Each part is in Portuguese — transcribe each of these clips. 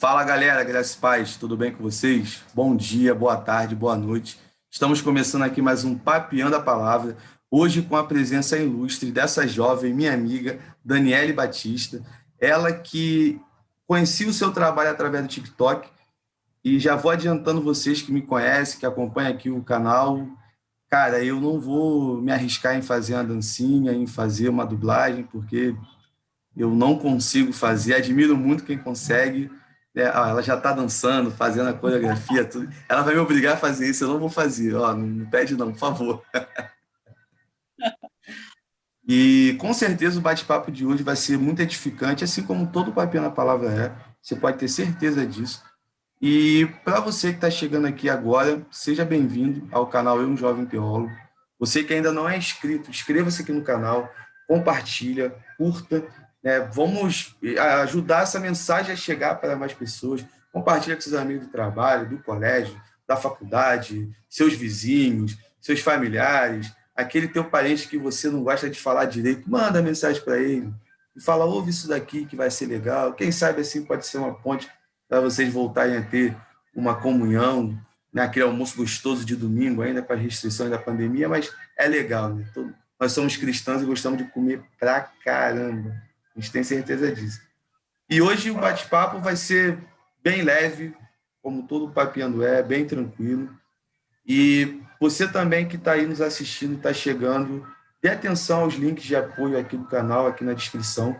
Fala galera, graças e paz, tudo bem com vocês? Bom dia, boa tarde, boa noite. Estamos começando aqui mais um Papeando a Palavra, hoje com a presença ilustre dessa jovem, minha amiga, Daniele Batista, ela que conheci o seu trabalho através do TikTok e já vou adiantando vocês que me conhecem, que acompanham aqui o canal. Cara, eu não vou me arriscar em fazer uma dancinha, em fazer uma dublagem, porque eu não consigo fazer, admiro muito quem consegue. Ela já está dançando, fazendo a coreografia, tudo. Ela vai me obrigar a fazer isso, eu não vou fazer. Ó, não pede não, por favor. E com certeza o bate-papo de hoje vai ser muito edificante, assim como todo o Papel na Palavra é. Você pode ter certeza disso. E para você que está chegando aqui agora, seja bem-vindo ao canal Eu, um Jovem Teólogo. Você que ainda não é inscrito, inscreva-se aqui no canal, compartilha, curta, né? Vamos ajudar essa mensagem a chegar para mais pessoas. Compartilha com seus amigos do trabalho, do colégio, da faculdade, seus vizinhos, seus familiares, aquele teu parente que você não gosta de falar direito, manda mensagem para ele e fala, ouve isso daqui que vai ser legal. Quem sabe assim pode ser uma ponte para vocês voltarem a ter uma comunhão, né? Aquele almoço gostoso de domingo, ainda com as restrições da pandemia, mas é legal, né? Nós somos cristãos e gostamos de comer pra caramba. A gente tem certeza disso. E hoje o bate-papo vai ser bem leve, como todo papiando é, bem tranquilo. E você também que está aí nos assistindo, está chegando, dê atenção aos links de apoio aqui do canal, aqui na descrição,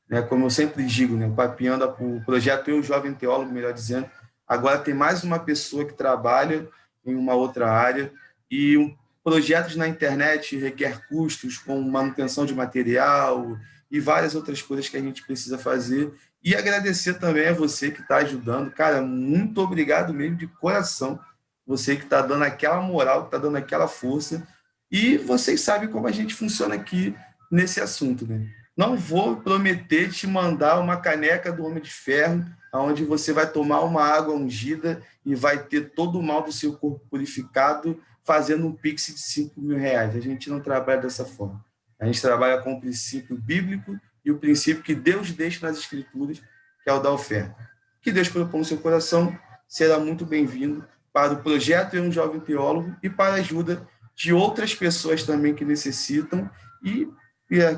né? Como eu sempre digo, né? Papeando o projeto Eu Jovem Teólogo, melhor dizendo, agora tem mais uma pessoa que trabalha em uma outra área e projetos na internet requer custos com manutenção de material e várias outras coisas que a gente precisa fazer. E agradecer também a você que está ajudando. Cara, muito obrigado mesmo de coração. Você que está dando aquela moral, que está dando aquela força. E vocês sabem como a gente funciona aqui nesse assunto, né? Não vou prometer te mandar uma caneca do Homem de Ferro, onde você vai tomar uma água ungida e vai ter todo o mal do seu corpo purificado fazendo um pix de 5.000 reais. A gente não trabalha dessa forma. A gente trabalha com o princípio bíblico e o princípio que Deus deixa nas Escrituras, que é o da oferta. Que Deus colocou no seu coração, será muito bem-vindo para o projeto Eu, um Jovem Teólogo, e para a ajuda de outras pessoas também que necessitam e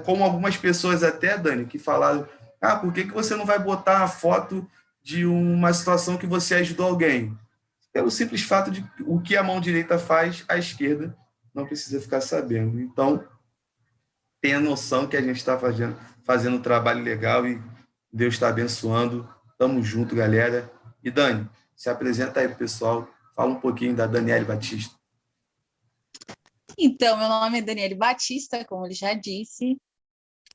como algumas pessoas até, Dani, que falaram, por que você não vai botar a foto de uma situação que você ajudou alguém? Pelo simples fato de o que a mão direita faz, a esquerda não precisa ficar sabendo. Então, tenha noção que a gente está fazendo um trabalho legal e Deus está abençoando. Tamo junto, galera. E Dani, se apresenta aí pro pessoal, fala um pouquinho da Daniele Batista. Então, meu nome é Daniele Batista, como ele já disse,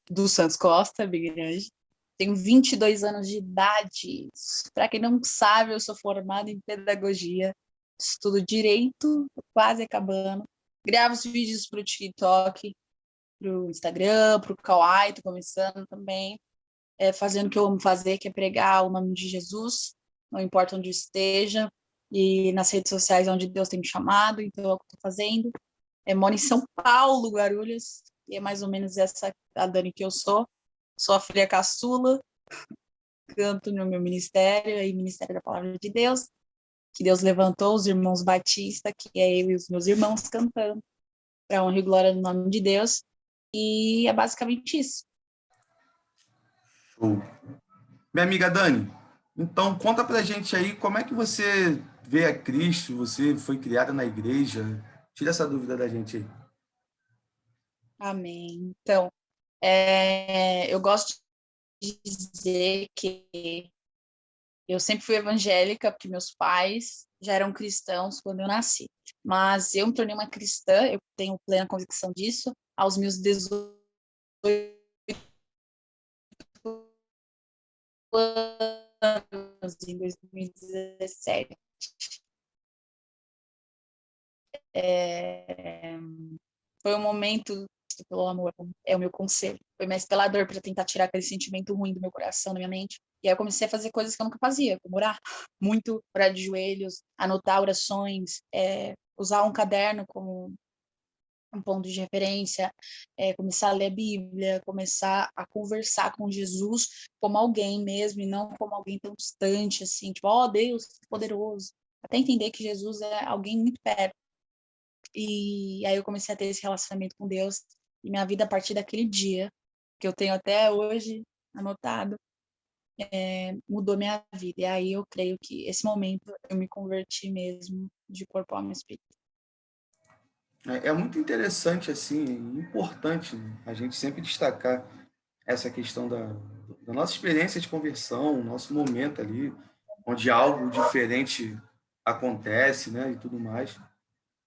dos Santos Costa, Big Grande. Tenho 22 anos de idade. Para quem não sabe, eu sou formada em pedagogia, estudo direito, quase acabando. Gravo os vídeos para o TikTok, para o Instagram, para o Kawaii, estou começando também. Fazendo o que eu amo fazer, que é pregar o nome de Jesus, não importa onde esteja, e nas redes sociais onde Deus tem me chamado, então é o que estou fazendo. Moro em São Paulo, Guarulhos, e é mais ou menos essa a Dani que eu sou. Sou a filha caçula, canto no meu ministério, aí Ministério da Palavra de Deus, que Deus levantou os irmãos Batista, que é eu e os meus irmãos cantando, para honra e glória no nome de Deus, e é basicamente isso. Show. Minha amiga Dani, então conta pra gente aí como é que você vê a Cristo, você foi criada na igreja, tira essa dúvida da gente aí. Amém. Então, eu gosto de dizer que eu sempre fui evangélica, porque meus pais já eram cristãos quando eu nasci. Mas eu me tornei uma cristã, eu tenho plena convicção disso, aos meus 18 anos, em 2017. Foi um momento, pelo amor, é o meu conselho. Foi mais pela dor, para tentar tirar aquele sentimento ruim do meu coração, da minha mente. E aí eu comecei a fazer coisas que eu nunca fazia, como orar muito, orar de joelhos, anotar orações, usar um caderno como um ponto de referência, começar a ler a Bíblia, começar a conversar com Jesus como alguém mesmo, e não como alguém tão distante, assim, tipo, ó Deus, poderoso. Até entender que Jesus é alguém muito perto. E aí eu comecei a ter esse relacionamento com Deus, e minha vida a partir daquele dia, que eu tenho até hoje anotado, mudou minha vida. E aí eu creio que esse momento eu me converti mesmo de corpo, alma e espírito. É muito interessante, assim, importante, né, a gente sempre destacar essa questão da nossa experiência de conversão, nosso momento ali, onde algo diferente acontece, né, e tudo mais,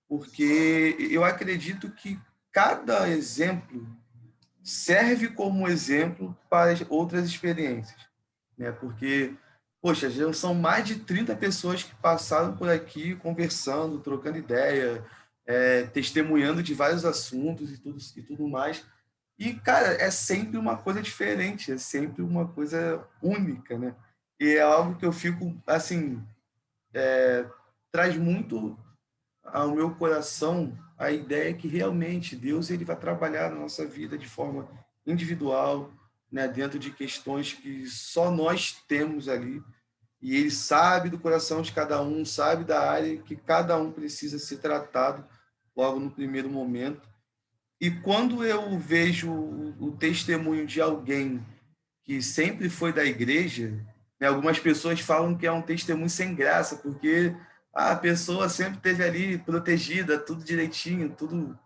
porque eu acredito que cada exemplo serve como exemplo para outras experiências, né? Porque, poxa, já são mais de 30 pessoas que passaram por aqui conversando, trocando ideia, testemunhando de vários assuntos e tudo mais. E, cara, é sempre uma coisa diferente, é sempre uma coisa única, né? E é algo que eu fico, assim, traz muito ao meu coração a ideia que realmente Deus ele vai trabalhar na nossa vida de forma individual, né, dentro de questões que só nós temos ali. E ele sabe do coração de cada um, sabe da área que cada um precisa ser tratado logo no primeiro momento. E quando eu vejo o testemunho de alguém que sempre foi da igreja, né, algumas pessoas falam que é um testemunho sem graça, porque a pessoa sempre teve ali protegida, tudo direitinho, tudo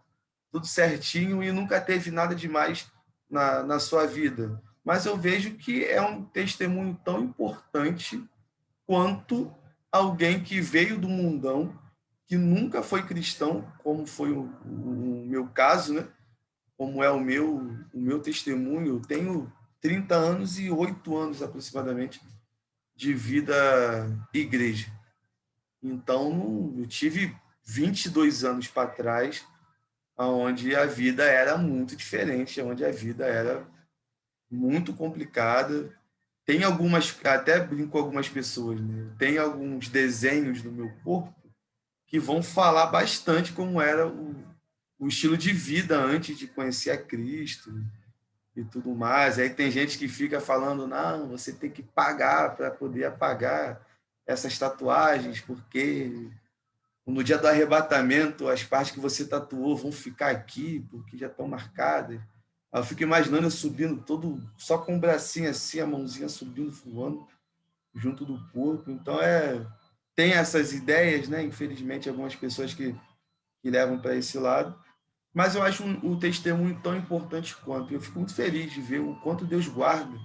certinho e nunca teve nada demais na sua vida. Mas eu vejo que é um testemunho tão importante quanto alguém que veio do mundão, que nunca foi cristão, como foi o meu caso, né? Como é o meu testemunho. Eu tenho 30 anos e 8 anos aproximadamente de vida igreja. Então, eu tive 22 anos para trás, onde a vida era muito diferente, onde a vida era muito complicada. Tem algumas, até brinco com algumas pessoas, né? Tem alguns desenhos no meu corpo que vão falar bastante como era o estilo de vida antes de conhecer a Cristo e tudo mais. Aí tem gente que fica falando, não, você tem que pagar para poder apagar essas tatuagens, porque no dia do arrebatamento, as partes que você tatuou vão ficar aqui, porque já estão marcadas. Aí eu fico imaginando eu subindo todo, só com o bracinho assim, a mãozinha subindo, voando, junto do corpo. Então, tem essas ideias, né? Infelizmente, algumas pessoas que levam para esse lado. Mas eu acho o testemunho tão importante quanto. Eu fico muito feliz de ver o quanto Deus guarda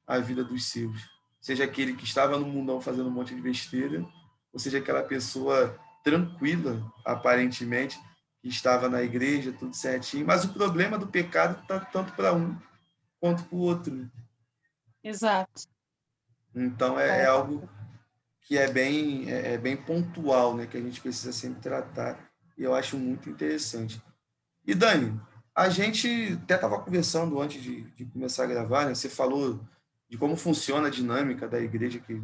a vida dos seus. Seja aquele que estava no mundão fazendo um monte de besteira, ou seja aquela pessoa tranquila, aparentemente, que estava na igreja, tudo certinho. Mas o problema do pecado está tanto para um quanto para o outro. Exato. Então, é algo que é bem pontual, né, que a gente precisa sempre tratar, e eu acho muito interessante. E Dani, a gente até estava conversando antes de começar a gravar, né? Você falou de como funciona a dinâmica da igreja que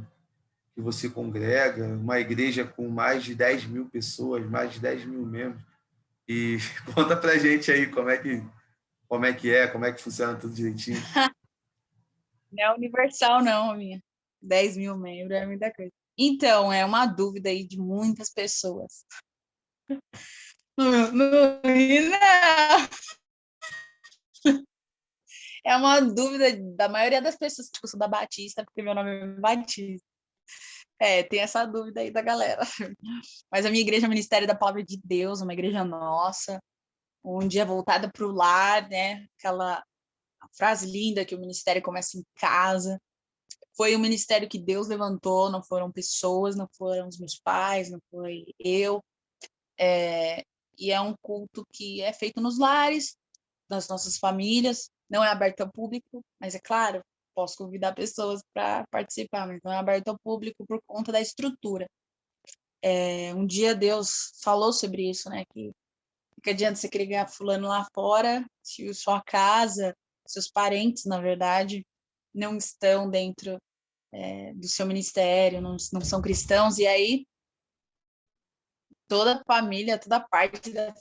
você congrega, uma igreja com mais de 10 mil pessoas, mais de 10 mil membros. E conta pra gente aí como é que funciona tudo direitinho. Não é universal, não, minha. 10 mil membros é muita coisa. Então, é uma dúvida aí de muitas pessoas. Não, não, não. É uma dúvida da maioria das pessoas, tipo, eu sou da Batista, porque meu nome é Batista. Tem essa dúvida aí da galera. Mas a minha igreja é o Ministério da Palavra de Deus, uma igreja nossa, onde é voltada para o lar, né? Aquela frase linda que o ministério começa em casa. Foi um ministério que Deus levantou, não foram pessoas, não foram os meus pais, não foi eu. E é um culto que é feito nos lares, nas nossas famílias, não é aberto ao público, mas é claro, posso convidar pessoas para participar, mas não é aberto ao público por conta da estrutura. Um dia Deus falou sobre isso, né? Que adianta você querer ganhar fulano lá fora, se sua casa, seus parentes, na verdade, não estão dentro do seu ministério, não são cristãos, e aí toda a família, toda parte da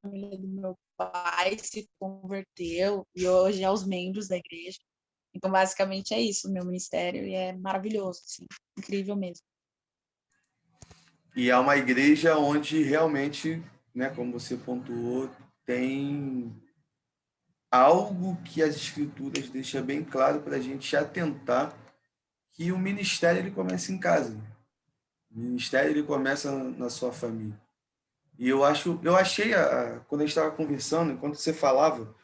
família do meu pai se converteu e hoje é os membros da igreja. Então, basicamente, é isso, o meu ministério, e é maravilhoso, assim, incrível mesmo. E é uma igreja onde realmente, né, como você pontuou, tem algo que as escrituras deixam bem claro para a gente atentar, que o ministério ele começa em casa. O ministério ele começa na sua família. E eu achei, quando a gente estava conversando, enquanto você falava,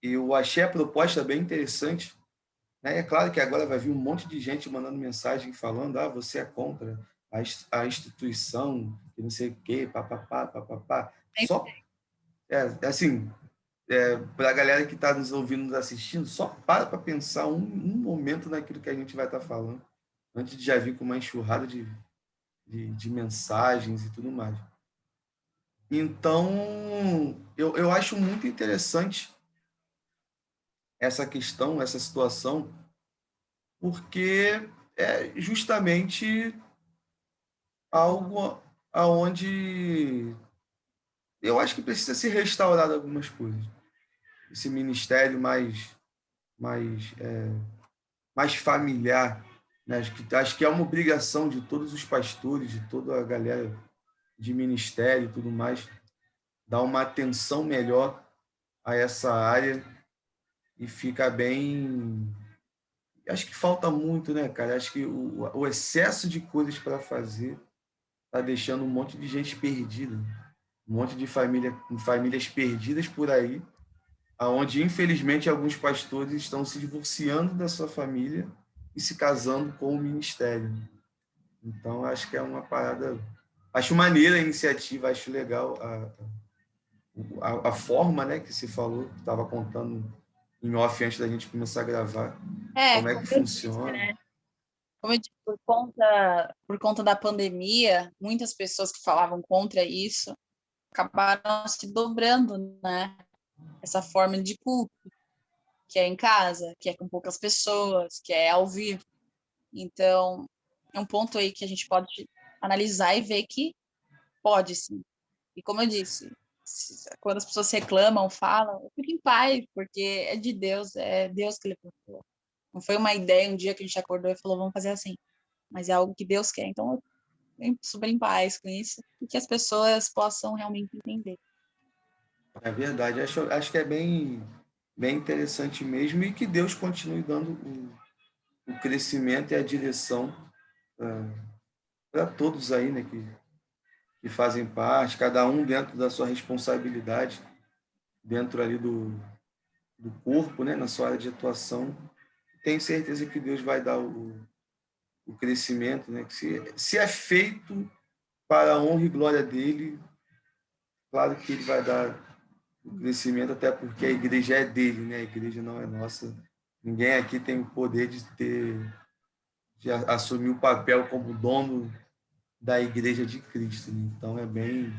eu achei a proposta bem interessante, né? É claro que agora vai vir um monte de gente mandando mensagem falando, você é contra a instituição, que não sei o quê, papapá, papapá. Só, assim, para a galera que está nos ouvindo, nos assistindo, só para pensar um momento naquilo que a gente vai estar falando, antes de já vir com uma enxurrada de mensagens e tudo mais. Então, eu acho muito interessante essa questão, essa situação, porque é justamente algo aonde eu acho que precisa ser restaurado algumas coisas. Esse ministério mais familiar, né? Acho que é uma obrigação de todos os pastores, de toda a galera de ministério e tudo mais, dar uma atenção melhor a essa área e fica bem. Acho que falta muito, né, cara? Acho que o excesso de coisas para fazer está deixando um monte de gente perdida, um monte de famílias perdidas por aí, aonde infelizmente alguns pastores estão se divorciando da sua família e se casando com o ministério. Então acho que é uma parada, acho maneira a iniciativa, acho legal a forma, né, que se falou, que estava contando em off antes da gente começar a gravar, como é que Como eu disse, funciona. né? Como eu disse, por conta da pandemia, muitas pessoas que falavam contra isso acabaram se dobrando, né? Essa forma de culto, que é em casa, que é com poucas pessoas, que é ao vivo. Então, é um ponto aí que a gente pode analisar e ver que pode, sim. E como eu disse, quando as pessoas reclamam, falam, fique em paz, porque é de Deus, é Deus que levantou. Não foi uma ideia um dia que a gente acordou e falou, vamos fazer assim. Mas é algo que Deus quer. Então, eu fico super em paz com isso e que as pessoas possam realmente entender. É verdade, acho que é bem interessante mesmo e que Deus continue dando o crescimento e a direção para todos aí, né, que fazem parte, cada um dentro da sua responsabilidade, dentro ali do corpo, né, na sua área de atuação. Tenho certeza que Deus vai dar o crescimento, né, que se é feito para a honra e glória dele, claro que ele vai dar o crescimento, até porque a igreja é dele, né? A igreja não é nossa. Ninguém aqui tem o poder de assumir o papel como dono da igreja de Cristo, né? Então é bem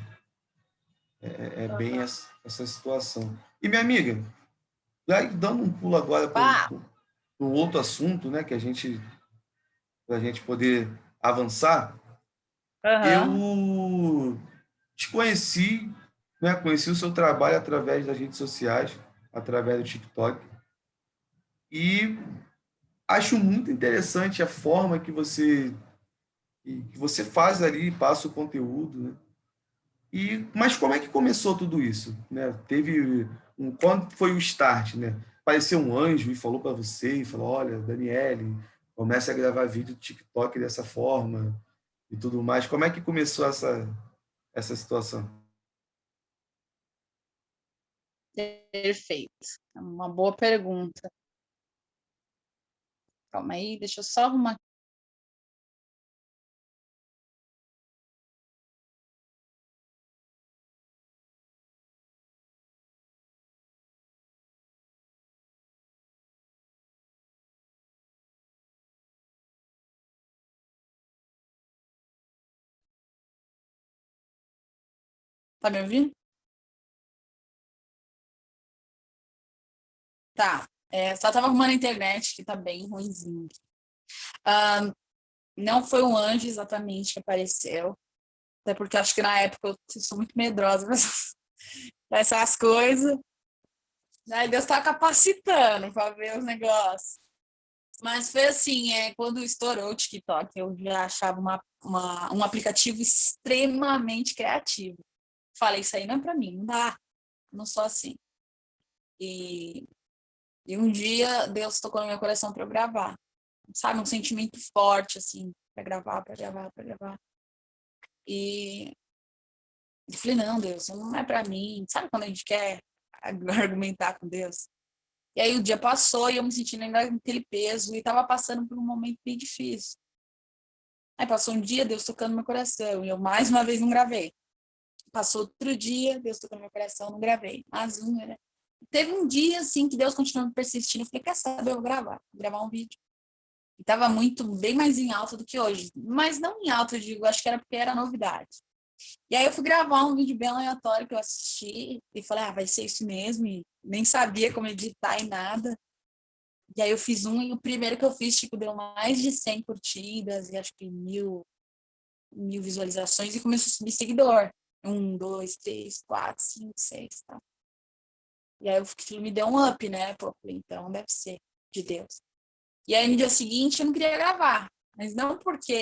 essa situação. E minha amiga, já dando um pulo agora para Ah, o outro assunto, né? Que para a gente poder avançar, aham. eu te conheci, né? Conheci o seu trabalho através das redes sociais, através do TikTok. E acho muito interessante a forma que você faz ali, passa o conteúdo, né? Mas como é que começou tudo isso, né? Quando foi o start, né? Apareceu um anjo e falou para você e falou: olha, Daniele, comece a gravar vídeo do TikTok dessa forma e tudo mais. Como é que começou essa situação? Perfeito. É uma boa pergunta. Calma aí, deixa eu só arrumar. Tá me ouvindo? Tá. Só tava arrumando a internet, que tá bem ruimzinho. Não foi um anjo exatamente que apareceu. Até porque acho que na época eu sou muito medrosa para essas coisas. Aí Deus tá capacitando para ver os negócios. Mas foi assim, quando estourou o TikTok, eu já achava um aplicativo extremamente criativo. Falei, isso aí não é para mim, não dá, não sou assim. E um dia Deus tocou no meu coração para eu gravar. Sabe, um sentimento forte, assim, para gravar, para gravar, para gravar. E eu falei, não, Deus, não é para mim. Sabe quando a gente quer argumentar com Deus? E aí o dia passou e eu me sentindo ainda aquele peso e estava passando por um momento bem difícil. Aí passou um dia, Deus tocando no meu coração e eu mais uma vez não gravei. Passou outro dia, Deus tocando no meu coração, não gravei. Mais um, né? Teve um dia, assim, que Deus continuou persistindo. Eu falei, quer saber, eu vou gravar um vídeo. E tava bem mais em alta do que hoje. Mas não em alta, eu digo, acho que era porque era novidade. E aí eu fui gravar um vídeo bem aleatório que eu assisti e falei, vai ser isso mesmo. E nem sabia como editar e nada. E aí eu fiz um e o primeiro que eu fiz, tipo, deu mais de 100 curtidas e acho que 1.000 visualizações e começou a subir seguidor. 1, 2, 3, 4, 5, 6, tá? E aí aquilo me deu um up, né? Pô, então deve ser de Deus. E aí no dia seguinte eu não queria gravar. Mas não porque,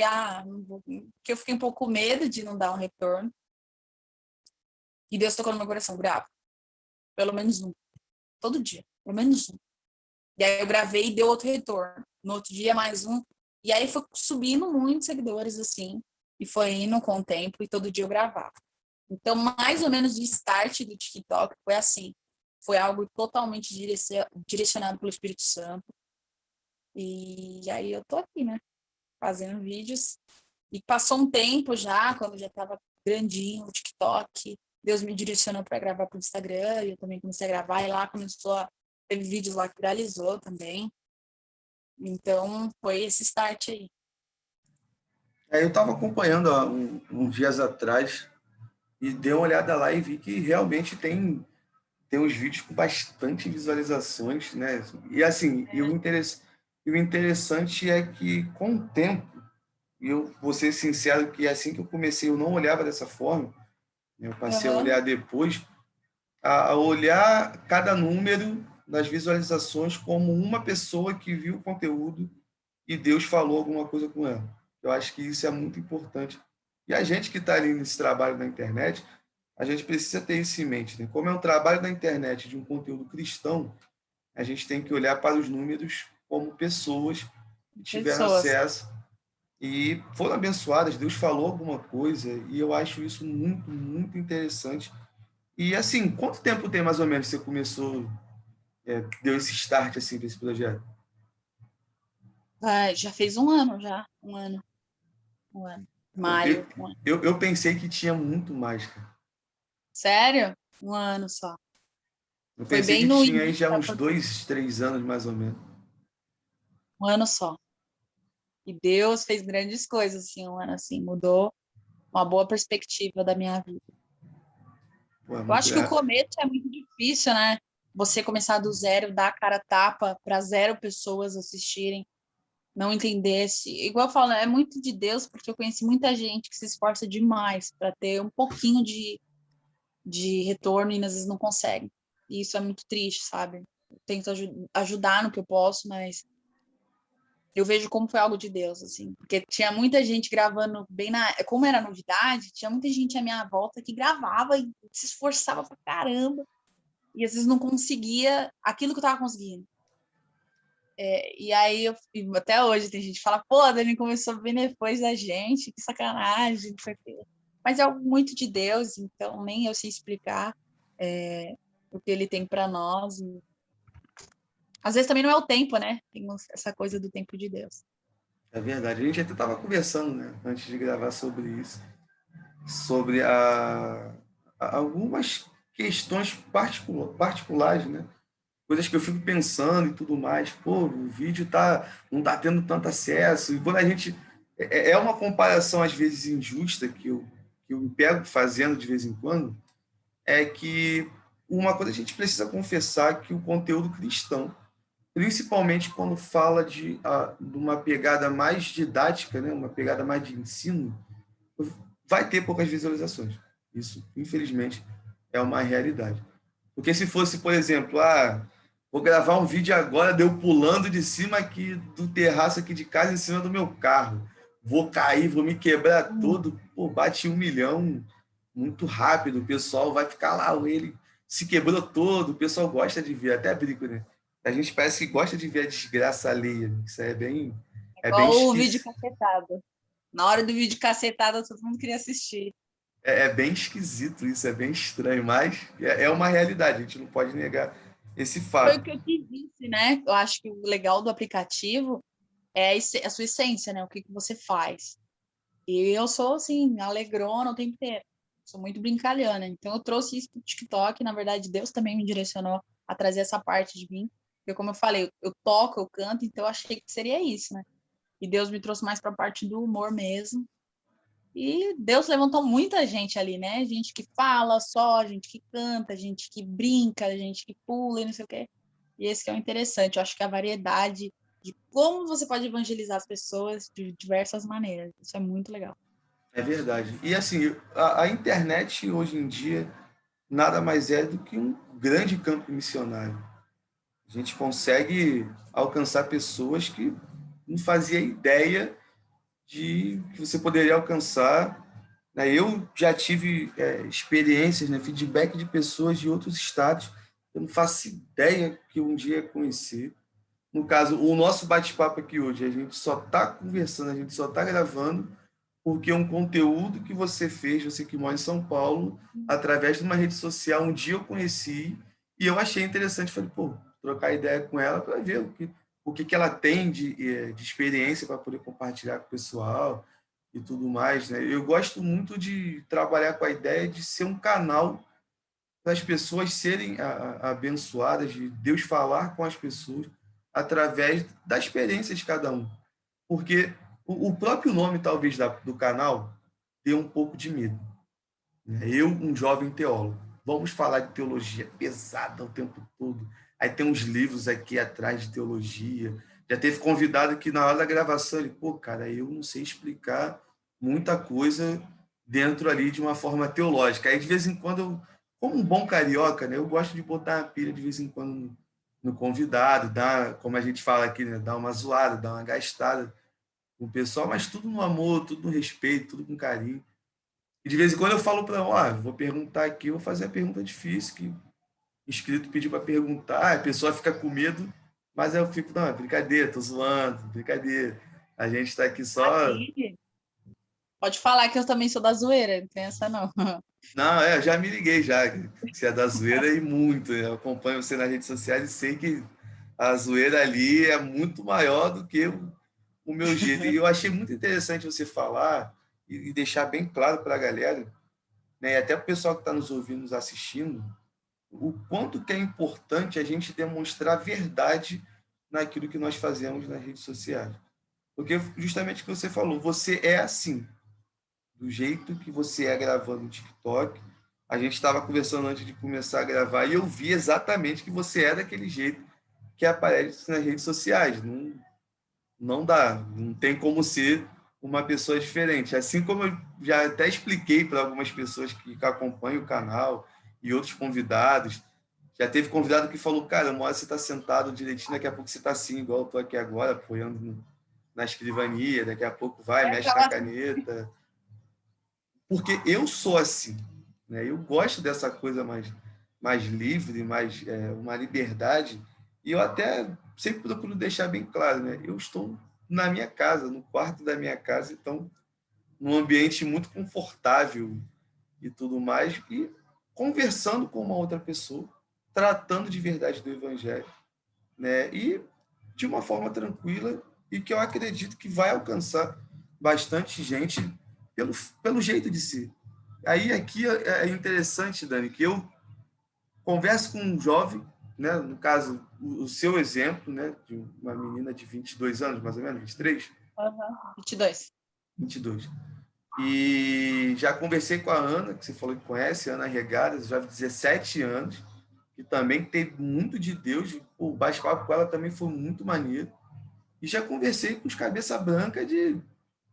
porque eu fiquei um pouco com medo de não dar um retorno. E Deus tocou no meu coração, grava. Pelo menos um. Todo dia. Pelo menos um. E aí eu gravei e deu outro retorno. No outro dia, mais um. E aí foi subindo muitos seguidores, assim. E foi indo com o tempo e todo dia eu gravava. Então, mais ou menos o start do TikTok foi assim. Foi algo totalmente direcionado pelo Espírito Santo. E aí eu tô aqui, né? Fazendo vídeos. E passou um tempo já, quando já estava grandinho o TikTok. Deus me direcionou para gravar para o Instagram. E eu também comecei a gravar. E lá teve vídeos lá que viralizou também. Então, foi esse start aí. Eu estava acompanhando há uns dias atrás e dei uma olhada lá e vi que realmente tem uns vídeos com bastante visualizações, né? E assim, e o interessante é que com o tempo, e eu vou ser sincero que assim que eu comecei eu não olhava dessa forma, né? Eu passei a olhar depois, a olhar cada número das visualizações como uma pessoa que viu o conteúdo e Deus falou alguma coisa com ela. Eu acho que isso é muito importante. E a gente que está ali nesse trabalho na internet, a gente precisa ter isso em mente, né? Como é um trabalho na internet de um conteúdo cristão, a gente tem que olhar para os números como pessoas que tiveram Pessoas. acesso e foram abençoadas, Deus falou alguma coisa, e eu acho isso muito, muito interessante. E assim, quanto tempo tem mais ou menos que você começou, deu esse start assim para esse projeto? Já fez um ano já. Um ano. Um ano. Eu, Maio. Um ano. eu pensei que tinha muito mais, cara. Sério? Um ano só. Eu Foi pensei bem que no tinha aí início já da uns pandemia. 2, 3 anos mais ou menos. Um ano só. E Deus fez grandes coisas, assim, um ano assim. Mudou uma boa perspectiva da minha vida. Pô, é Eu muito. acho que o começo é muito difícil, né? Você começar do zero, dar a cara a tapa para 0 pessoas assistirem, não entendesse. Igual eu falo, é muito de Deus, porque eu conheci muita gente que se esforça demais para ter um pouquinho de retorno e às vezes não consegue. E isso é muito triste, sabe? Eu tento ajudar no que eu posso, mas eu vejo como foi algo de Deus, assim, porque tinha muita gente gravando como era novidade, tinha muita gente à minha volta que gravava e se esforçava pra caramba, e às vezes não conseguia aquilo que eu tava conseguindo. E aí, e até hoje, tem gente que fala, pô, a Dani começou bem depois da gente, que sacanagem, não sei o quê. Mas é algo muito de Deus, então nem eu sei explicar o que ele tem para nós. E às vezes também não é o tempo, né? Tem essa coisa do tempo de Deus. É verdade. A gente até estava conversando, né, antes de gravar sobre isso, sobre algumas questões particulares, né? Coisas que eu fico pensando e tudo mais. Pô, o vídeo não tá tendo tanto acesso. E quando a gente. É uma comparação, às vezes, injusta que eu me pego fazendo de vez em quando, é que uma coisa a gente precisa confessar que o conteúdo cristão, principalmente quando fala de uma pegada mais didática, né, uma pegada mais de ensino, vai ter poucas visualizações. Isso, infelizmente, é uma realidade. Porque se fosse, por exemplo, vou gravar um vídeo agora de eu pulando de cima aqui do terraço aqui de casa em cima do meu carro. Vou cair, vou me quebrar todo. Pô, bate 1 milhão muito rápido. O pessoal vai ficar lá, ele se quebrou todo. O pessoal gosta de ver, até brinco, né? A gente parece que gosta de ver a desgraça alheia. Isso é bem Igual o vídeo esquisito. cacetado. Na hora do vídeo cacetado, todo mundo queria assistir. É bem esquisito isso, é bem estranho, mas é uma realidade, a gente não pode negar esse Foi o fato. que eu te disse, né? Eu acho que o legal do aplicativo é a sua essência, né? O que que você faz. E eu sou, assim, alegrona o tempo inteiro. Sou muito brincalhona. Então, eu trouxe isso pro TikTok. Na verdade, Deus também me direcionou a trazer essa parte de mim. Porque, como eu falei, eu toco, eu canto, então eu achei que seria isso, né? E Deus me trouxe mais para a parte do humor mesmo. E Deus levantou muita gente ali, né? Gente que fala só, gente que canta, gente que brinca, gente que pula e não sei o quê. E esse que é o interessante. Eu acho que a variedade de como você pode evangelizar as pessoas de diversas maneiras. Isso é muito legal. É verdade. E assim, a internet hoje em dia nada mais é do que um grande campo missionário. A gente consegue alcançar pessoas que não fazia ideia de que você poderia alcançar. Né? Eu já tive experiências, né, feedback de pessoas de outros estados. Eu não faço ideia que um dia ia conhecer. No caso, o nosso bate-papo aqui hoje, a gente só está conversando, a gente só está gravando, porque é um conteúdo que você fez, você que mora em São Paulo, através de uma rede social, um dia eu conheci e eu achei interessante, falei, pô, trocar ideia com ela para ver o que ela tem de experiência para poder compartilhar com o pessoal e tudo mais. Né? Eu gosto muito de trabalhar com a ideia de ser um canal para as pessoas serem abençoadas, de Deus falar com as pessoas através da experiência de cada um. Porque o próprio nome, talvez, do canal dê um pouco de medo. Né? Eu, um jovem teólogo, vamos falar de teologia pesada o tempo todo. Aí tem uns livros aqui atrás de teologia. Já teve convidado que na hora da gravação ele, pô, cara, eu não sei explicar muita coisa dentro ali de uma forma teológica. Aí de vez em quando, como um bom carioca, né, eu gosto de botar uma pilha de vez em quando no convidado, dar, como a gente fala aqui, né, dar uma zoada, dar uma gastada com o pessoal, mas tudo no amor, tudo no respeito, tudo com carinho. E de vez em quando eu falo para ela, vou perguntar aqui, vou fazer a pergunta difícil que o inscrito pediu para perguntar, a pessoa fica com medo, mas aí eu fico, não, é brincadeira, tô zoando, brincadeira. A gente está aqui só. Aqui, pode falar que eu também sou da zoeira, não tem essa não. Não, já me liguei já, que você é da zoeira e muito. Né? Eu acompanho você nas redes sociais e sei que a zoeira ali é muito maior do que o meu jeito. E eu achei muito interessante você falar e deixar bem claro para a galera, né, e até para o pessoal que está nos ouvindo, nos assistindo, o quanto que é importante a gente demonstrar verdade naquilo que nós fazemos nas redes sociais. Porque justamente o que você falou, você é assim, do jeito que você é gravando no TikTok. A gente estava conversando antes de começar a gravar e eu vi exatamente que você é daquele jeito que aparece nas redes sociais. Não, não dá, não tem como ser uma pessoa diferente. Assim como eu já até expliquei para algumas pessoas que acompanham o canal e outros convidados, já teve convidado que falou, cara, uma hora você está sentado direitinho, daqui a pouco você está assim, igual eu estou aqui agora, apoiando na escrivania, daqui a pouco vai, É mexe na aquela caneta. Porque eu sou assim, né? Eu gosto dessa coisa mais livre, mais uma liberdade, e eu até sempre procuro deixar bem claro, né? Eu estou na minha casa, no quarto da minha casa, então num ambiente muito confortável e tudo mais, e conversando com uma outra pessoa, tratando de verdade do evangelho, né? E de uma forma tranquila e que eu acredito que vai alcançar bastante gente pelo jeito de ser. Aí aqui é interessante, Dani, que eu converso com um jovem, né, no caso, o seu exemplo, né, de uma menina de 22 anos, mais ou menos, 23, 22. 22. E já conversei com a Ana, que você falou que conhece, Ana Regadas, já 17 anos, que também tem muito de Deus. O bate-papo com ela também foi muito maneiro. E já conversei com os cabeça branca de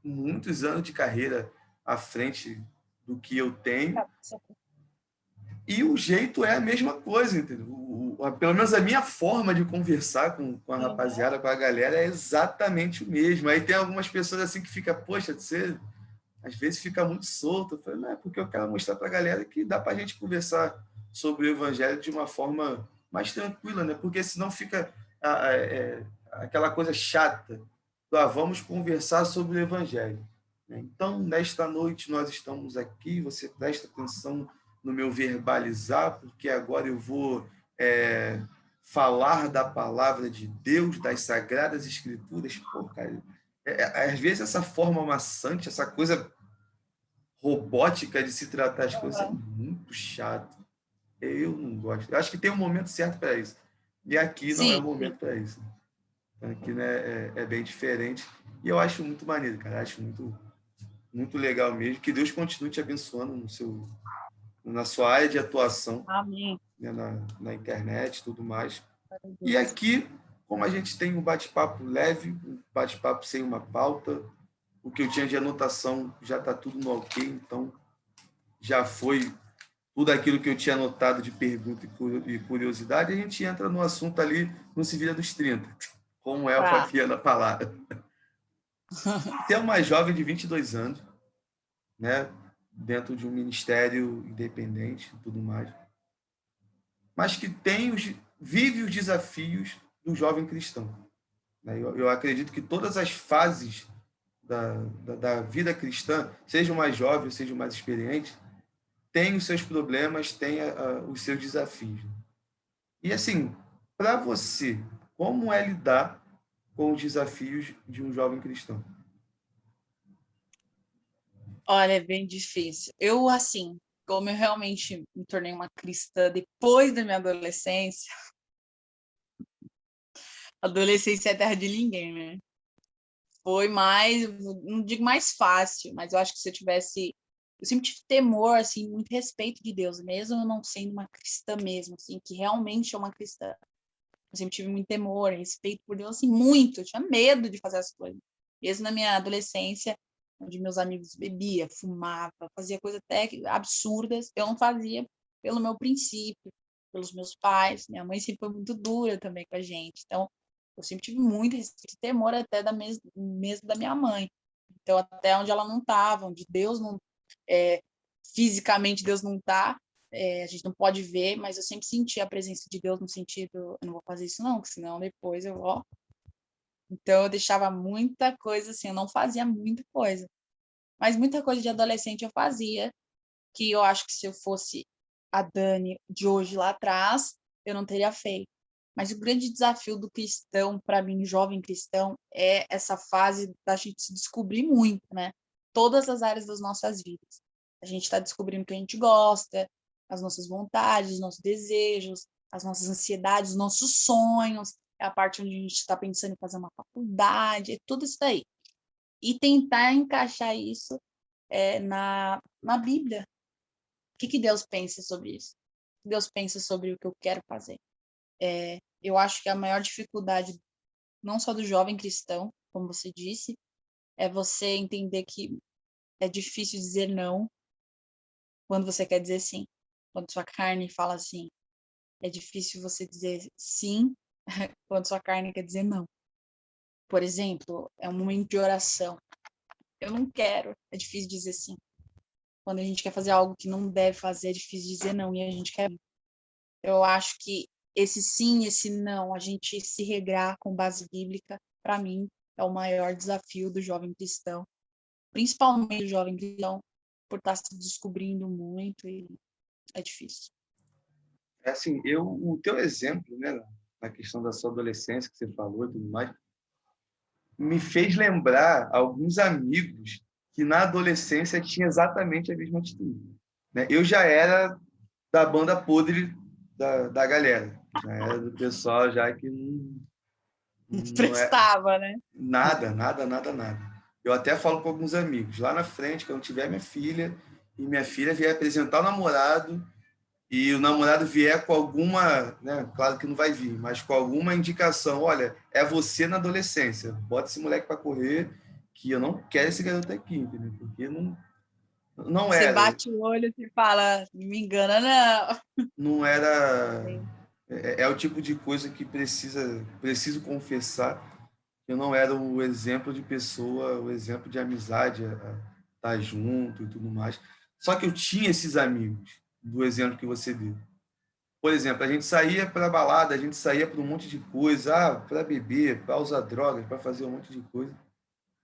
muitos anos de carreira à frente do que eu tenho. E o jeito é a mesma coisa, entendeu? Pelo menos a minha forma de conversar com a rapaziada, com a galera, é exatamente o mesmo. Aí tem algumas pessoas assim que fica, poxa, você às vezes fica muito solto. Eu falei, não, é porque eu quero mostrar para a galera que dá para a gente conversar sobre o evangelho de uma forma mais tranquila, né? Porque senão fica aquela coisa chata. Vamos conversar sobre o evangelho. Então, nesta noite, nós estamos aqui, você presta atenção no meu verbalizar, porque agora eu vou falar da palavra de Deus, das sagradas escrituras. Pô, cara, às vezes essa forma maçante, essa coisa robótica de se tratar as coisas é muito chato. Eu não gosto. Eu acho que tem um momento certo para isso. E aqui não é o momento para isso. Aqui, né, é bem diferente. E eu acho muito maneiro, cara. Eu acho muito, muito legal mesmo. Que Deus continue te abençoando na sua área de atuação. Amém. Né, na internet e tudo mais. E aqui, como a gente tem um bate-papo leve, um bate-papo sem uma pauta, o que eu tinha de anotação já está tudo no ok, então já foi tudo aquilo que eu tinha anotado de pergunta e curiosidade, a gente entra no assunto ali, no Se Vira dos 30, como é o Fabiana Palavra. Você é uma jovem de 22 anos, né, dentro de um ministério independente e tudo mais, mas que vive os desafios do jovem cristão. Eu acredito que todas as fases da vida cristã, seja mais jovem, seja mais experiente, tem os seus problemas, tem os seus desafios. E assim, para você, como é lidar com os desafios de um jovem cristão? Olha, é bem difícil. Eu, assim, como eu realmente me tornei uma cristã depois da minha adolescência, adolescência é terra de ninguém, né? Foi mais, não digo mais fácil, mas eu acho que se eu tivesse... Eu sempre tive temor, assim, muito respeito de Deus, mesmo eu não sendo uma cristã mesmo, assim, que realmente é uma cristã. Eu sempre tive muito temor, respeito por Deus, assim, muito. Eu tinha medo de fazer as coisas. Mesmo na minha adolescência, onde meus amigos bebia, fumava, fazia coisas até absurdas, eu não fazia pelo meu princípio, pelos meus pais. Minha mãe sempre foi muito dura também com a gente. Então, eu sempre tive muito respeito e temor até mesmo da minha mãe. Então, até onde ela não estava, onde Deus não... fisicamente Deus não está, a gente não pode ver, mas eu sempre senti a presença de Deus no sentido, eu não vou fazer isso não, porque senão depois eu vou... Então, eu deixava muita coisa assim, eu não fazia muita coisa. Mas muita coisa de adolescente eu fazia, que eu acho que se eu fosse a Dani de hoje lá atrás, eu não teria feito. Mas o grande desafio do cristão, para mim, jovem cristão, é essa fase da gente se descobrir muito, né? Todas as áreas das nossas vidas. A gente está descobrindo o que a gente gosta, as nossas vontades, os nossos desejos, as nossas ansiedades, os nossos sonhos, é a parte onde a gente está pensando em fazer uma faculdade, é tudo isso daí. E tentar encaixar isso na Bíblia. O que Deus pensa sobre isso? O que Deus pensa sobre o que eu quero fazer? Eu acho que a maior dificuldade, não só do jovem cristão, como você disse, é você entender que é difícil dizer não quando você quer dizer sim. Quando sua carne fala sim. É difícil você dizer sim quando sua carne quer dizer não. Por exemplo, é um momento de oração. Eu não quero, é difícil dizer sim. Quando a gente quer fazer algo que não deve fazer, é difícil dizer não, e a gente quer. Eu acho que esse sim, esse não, a gente se regrar com base bíblica, para mim, é o maior desafio do jovem cristão, principalmente do jovem cristão, por estar se descobrindo muito, e é difícil. Assim, o teu exemplo, né, na questão da sua adolescência, que você falou e tudo mais, me fez lembrar alguns amigos que na adolescência tinham exatamente a mesma atitude. Né? Eu já era da banda podre da galera, já era do pessoal já que não é Prestava, né? nada, nada, nada, nada. Eu até falo com alguns amigos, lá na frente, quando tiver minha filha, e minha filha vier apresentar o namorado, e o namorado vier com alguma, né, claro que não vai vir, mas com alguma indicação, olha, é você na adolescência, bota esse moleque para correr, que eu não quero esse garoto aqui, entendeu? Porque Não Você era, bate o olho e fala, não me engana, não. não era. Sim. É o tipo de coisa que preciso confessar que eu não era o exemplo de pessoa, o exemplo de amizade, a estar junto e tudo mais. Só que eu tinha esses amigos, do exemplo que você deu. Por exemplo, a gente saía para balada, a gente saía para um monte de coisa, para beber, para usar drogas, para fazer um monte de coisa.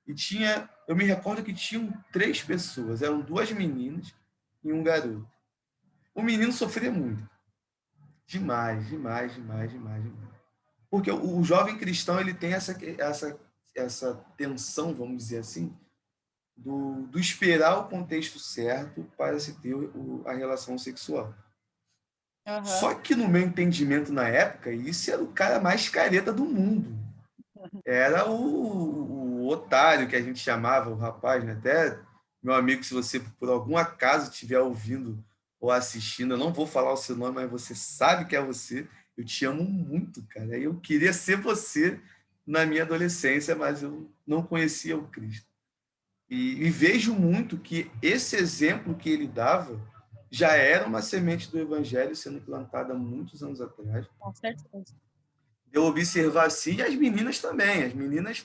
E tinha, eu me recordo que tinham 3 pessoas, eram 2 meninas e um garoto. O menino sofria muito, demais, demais, demais, demais, demais. Porque o jovem cristão ele tem essa tensão, vamos dizer assim, do esperar o contexto certo para se ter a relação sexual. Aham. Só que no meu entendimento na época, isso era o cara mais careta do mundo. Era o otário que a gente chamava, o rapaz, né? Até, meu amigo, se você por algum acaso estiver ouvindo ou assistindo, eu não vou falar o seu nome, mas você sabe que é você. Eu te amo muito, cara. Eu queria ser você na minha adolescência, mas eu não conhecia o Cristo. E vejo muito que esse exemplo que ele dava já era uma semente do evangelho sendo plantada há muitos anos atrás. Com certeza. Eu observar assim, e as meninas também, as meninas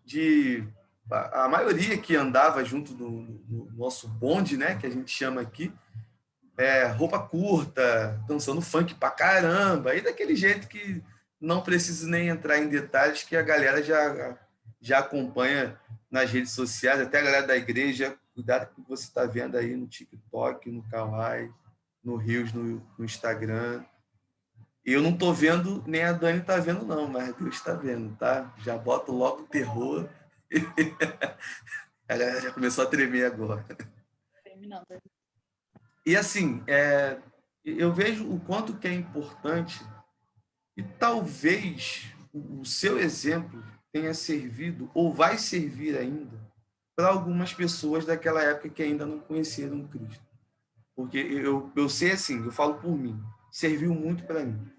de a maioria que andava junto do nosso bonde, né, que a gente chama aqui, roupa curta, dançando funk pra caramba, e daquele jeito que não preciso nem entrar em detalhes, que a galera já acompanha nas redes sociais, até a galera da igreja, cuidado com o que você está vendo aí no TikTok, no Kawaii, no Reels, no Instagram. Eu não estou vendo, nem a Dani está vendo, não, mas Deus está vendo, tá? Já boto logo o terror. A galera já começou a tremer agora. Terminando. E assim, eu vejo o quanto que é importante e talvez o seu exemplo tenha servido ou vai servir ainda para algumas pessoas daquela época que ainda não conheceram Cristo. Porque eu sei assim, eu falo por mim, serviu muito para mim.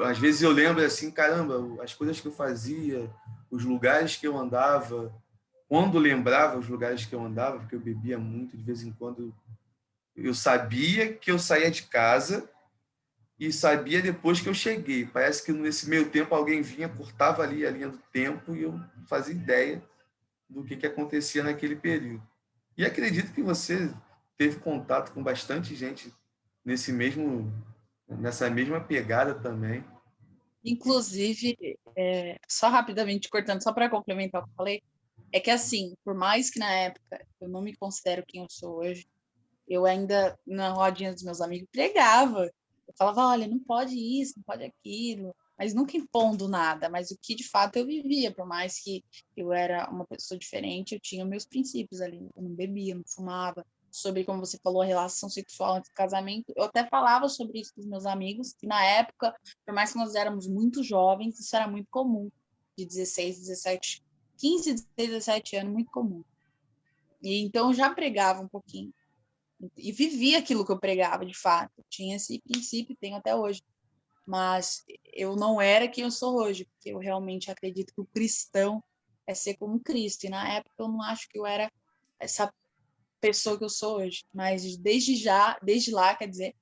Às vezes eu lembro assim, caramba, as coisas que eu fazia, os lugares que eu andava, quando lembrava os lugares que eu andava, porque eu bebia muito, de vez em quando eu sabia que eu saía de casa e sabia depois que eu cheguei. Parece que nesse meio tempo alguém vinha, cortava ali a linha do tempo e eu fazia ideia do que acontecia naquele período. E acredito que você teve contato com bastante gente nessa mesma pegada também. Inclusive, só rapidamente cortando, só para complementar o que eu falei, é que assim, por mais que na época eu não me considero quem eu sou hoje, eu ainda, na rodinha dos meus amigos, pregava. Eu falava, olha, não pode isso, não pode aquilo, mas nunca impondo nada. Mas o que de fato eu vivia, por mais que eu era uma pessoa diferente, eu tinha meus princípios ali. Eu não bebia, não fumava. Sobre, como você falou, a relação sexual antes do casamento. Eu até falava sobre isso com os meus amigos, que na época, por mais que nós éramos muito jovens, isso era muito comum. De 16, 17, 15, 16, 17 anos, muito comum. E então eu já pregava um pouquinho e vivia aquilo que eu pregava, de fato. Tinha esse princípio, tenho até hoje. Mas eu não era quem eu sou hoje, porque eu realmente acredito que o cristão é ser como Cristo. E na época eu não acho que eu era essa pessoa que eu sou hoje. Mas desde lá, quer dizer,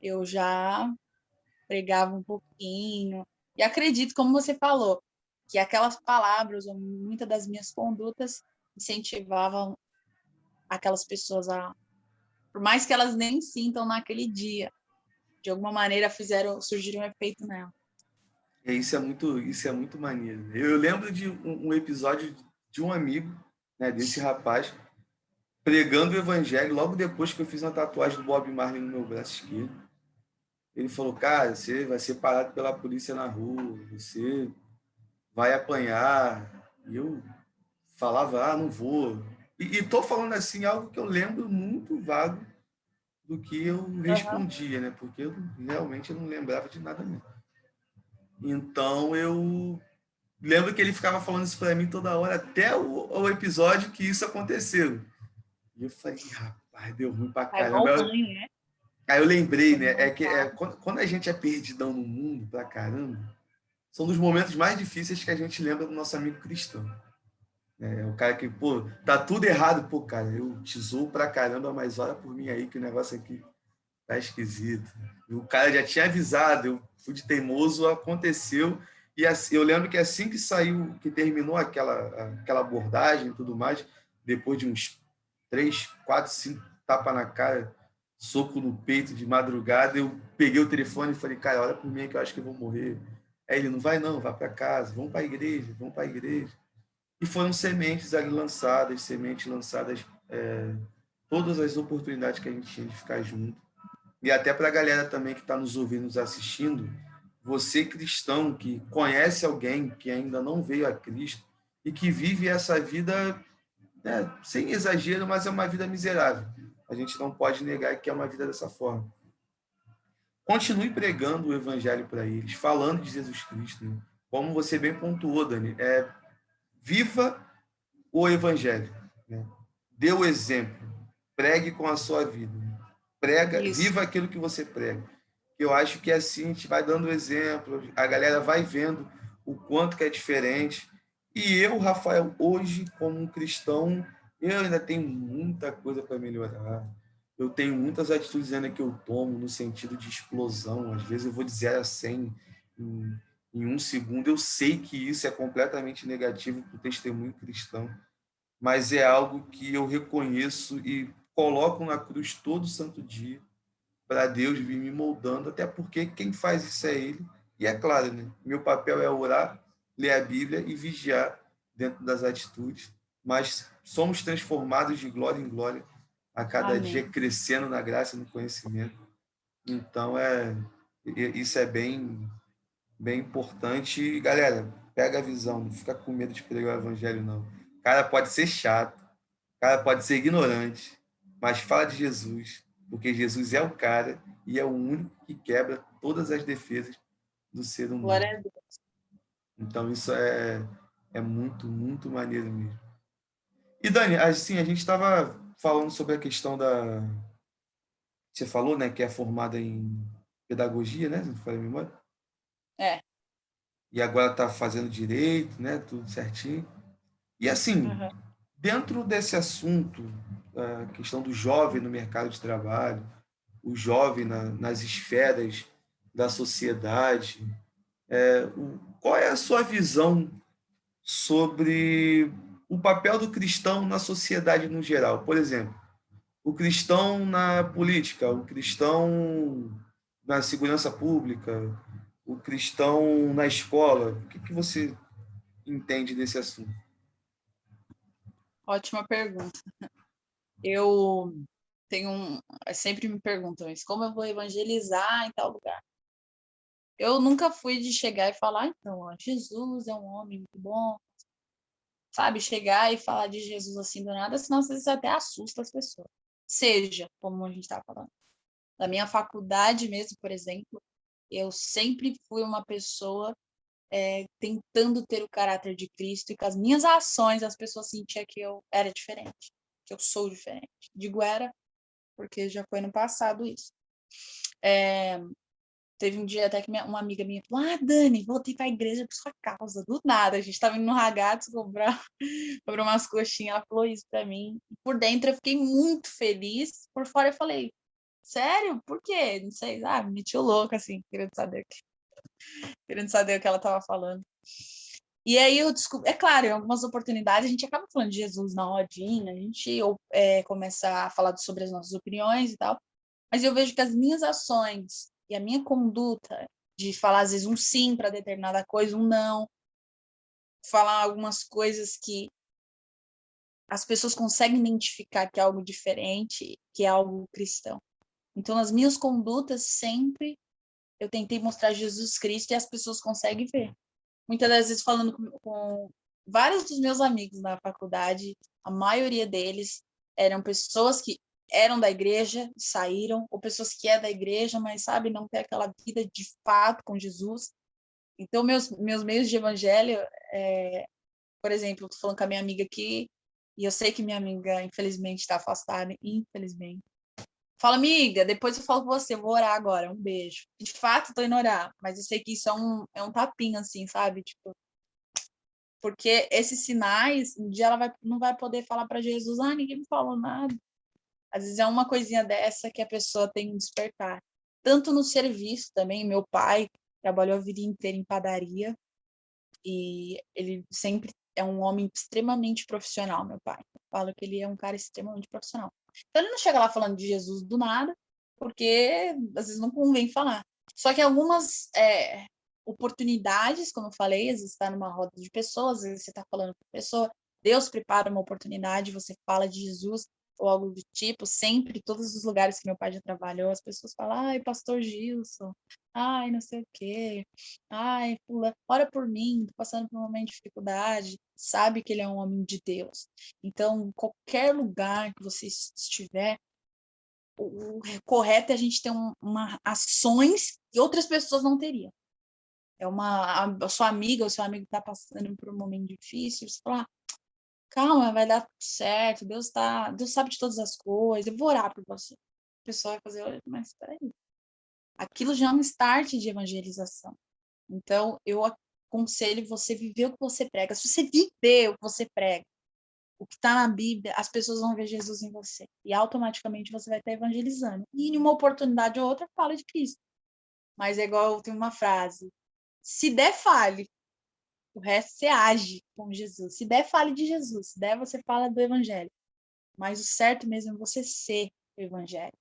eu já pregava um pouquinho. E acredito, como você falou, que aquelas palavras, ou muitas das minhas condutas, incentivavam aquelas pessoas a, por mais que elas nem sintam naquele dia, de alguma maneira fizeram surgir um efeito nela. Isso é muito maneiro. Eu lembro de um episódio de um amigo, né, desse rapaz, pregando o evangelho logo depois que eu fiz uma tatuagem do Bob Marley no meu braço esquerdo. Ele falou, cara, você vai ser parado pela polícia na rua, você vai apanhar. E eu falava, não vou. E tô falando assim algo que eu lembro muito vago do que eu Uhum. respondia, né? Porque eu realmente não lembrava de nada mesmo. Então eu lembro que ele ficava falando isso para mim toda hora, até o episódio que isso aconteceu. E eu falei, rapaz, deu ruim pra É igual caramba. mãe, né? Aí eu lembrei, Quando né? não sabe. Quando a gente é perdidão no mundo pra caramba, são dos momentos mais difíceis que a gente lembra do nosso amigo cristão. É o cara que, pô, tá tudo errado. Pô, cara, eu te zoo pra caramba, mas olha por mim aí que o negócio aqui tá esquisito. E o cara já tinha avisado, eu fui de teimoso, aconteceu. E assim, eu lembro que assim que saiu, que terminou aquela abordagem e tudo mais, depois de uns 3, 4, 5 tapas na cara, soco no peito de madrugada, eu peguei o telefone e falei, cara, olha por mim que eu acho que eu vou morrer. Aí ele, não vai não, vai para casa, vamos para a igreja, vamos para a igreja. E foram sementes ali lançadas, sementes lançadas, todas as oportunidades que a gente tinha de ficar junto. E até para a galera também que está nos ouvindo, nos assistindo, você cristão que conhece alguém que ainda não veio a Cristo e que vive essa vida, né, sem exagero, mas é uma vida miserável. A gente não pode negar que é uma vida dessa forma. Continue pregando o evangelho para eles, falando de Jesus Cristo. Né? Como você bem pontuou, Dani, viva o evangelho. Né? Dê o exemplo. Pregue com a sua vida. Né? Isso. Viva aquilo que você prega. Eu acho que assim a gente vai dando exemplo, a galera vai vendo o quanto que é diferente. E eu, Rafael, hoje, como um cristão, eu ainda tenho muita coisa para melhorar. Eu tenho muitas atitudes ainda que eu tomo no sentido de explosão. Às vezes eu vou de 0 a 100 em um segundo. Eu sei que isso é completamente negativo para o testemunho cristão, mas é algo que eu reconheço e coloco na cruz todo santo dia para Deus vir me moldando, até porque quem faz isso é Ele. E é claro, né? Meu papel é orar, ler a Bíblia e vigiar dentro das atitudes, mas somos transformados de glória em glória a cada dia, Amém. crescendo na graça e no conhecimento. Então, isso é bem importante. E, galera, pega a visão, não fica com medo de pregar o evangelho, não. O cara pode ser chato, o cara pode ser ignorante, mas fala de Jesus, porque Jesus é o cara e é o único que quebra todas as defesas do ser humano. Glória a Deus. Então, isso é muito, muito maneiro mesmo. E, Dani, assim, a gente estava falando sobre a questão da. Você falou, né, que é formada em pedagogia, né? Se não falei a memória. É. E agora está fazendo direito, né? Tudo certinho. E, assim, Uhum. dentro desse assunto, a questão do jovem no mercado de trabalho, o jovem nas esferas da sociedade, qual é a sua visão sobre o papel do cristão na sociedade no geral? Por exemplo, o cristão na política, o cristão na segurança pública, o cristão na escola. O que você entende desse assunto? Ótima pergunta. Eu tenho sempre me perguntam isso, como eu vou evangelizar em tal lugar? Eu nunca fui de chegar e falar, então, ó, Jesus é um homem muito bom, sabe? Chegar e falar de Jesus assim do nada, senão às vezes até assusta as pessoas. Seja, como a gente está falando. Na minha faculdade mesmo, por exemplo, eu sempre fui uma pessoa tentando ter o caráter de Cristo e com as minhas ações as pessoas sentiam que eu era diferente, que eu sou diferente. Digo era, porque já foi no passado isso. Teve um dia até que uma amiga minha falou: Ah, Dani, voltei para a igreja por sua causa, do nada. A gente estava indo no Ragazzi comprar umas coxinhas. Ela falou isso para mim. Por dentro eu fiquei muito feliz, por fora eu falei: Sério? Por quê? Não sei. Ah, me metiu louca, assim, querendo saber o que ela estava falando. E aí eu descobri, é claro, em algumas oportunidades a gente acaba falando de Jesus na rodinha, a gente começa a falar sobre as nossas opiniões e tal, mas eu vejo que as minhas ações e a minha conduta de falar às vezes um sim para determinada coisa, um não, falar algumas coisas que as pessoas conseguem identificar que é algo diferente, que é algo cristão. Então, nas minhas condutas, sempre eu tentei mostrar Jesus Cristo e as pessoas conseguem ver. Muitas das vezes falando com vários dos meus amigos na faculdade, a maioria deles eram pessoas que eram da igreja, saíram, ou pessoas que é da igreja, mas, sabe, não tem aquela vida de fato com Jesus. Então, meus meios de evangelho, por exemplo, estou falando com a minha amiga aqui, e eu sei que minha amiga, infelizmente, está afastada, infelizmente. Fala, amiga, depois eu falo com você, eu vou orar agora, um beijo. De fato, estou indo orar, mas eu sei que isso é um tapinha, assim, sabe? Tipo, Porque esses sinais, um dia ela não vai poder falar para Jesus, ninguém me falou nada. Às vezes é uma coisinha dessa que a pessoa tem um despertar. Tanto no serviço também, meu pai trabalhou a vida inteira em padaria e ele sempre é um homem extremamente profissional, meu pai. Eu falo que ele é um cara extremamente profissional. Então ele não chega lá falando de Jesus do nada, porque às vezes não convém falar. Só que algumas oportunidades, como eu falei, às vezes está numa roda de pessoas, às vezes você está falando com a pessoa, Deus prepara uma oportunidade, você fala de Jesus ou algo do tipo, sempre, todos os lugares que meu pai já trabalhou, as pessoas falam, ai, pastor Gilson, ai, não sei o quê, ai, pula, ora por mim, tô passando por um momento de dificuldade, sabe que ele é um homem de Deus. Então, qualquer lugar que você estiver, o correto é a gente ter uma ações que outras pessoas não teriam. A sua amiga ou seu amigo está passando por um momento difícil, você fala, calma, vai dar tudo certo, Deus sabe de todas as coisas, eu vou orar por você. A pessoa vai fazer, olha, mas espera aí. Aquilo já é um start de evangelização. Então, eu aconselho você viver o que você prega. Se você viver o que você prega, o que está na Bíblia, as pessoas vão ver Jesus em você. E automaticamente você vai estar evangelizando. E em uma oportunidade ou outra, fala de Cristo. Mas é igual, tem uma frase, se der, fale. O resto você age com Jesus. Se der, fale de Jesus. Se der, você fala do evangelho. Mas o certo mesmo é você ser o evangelho.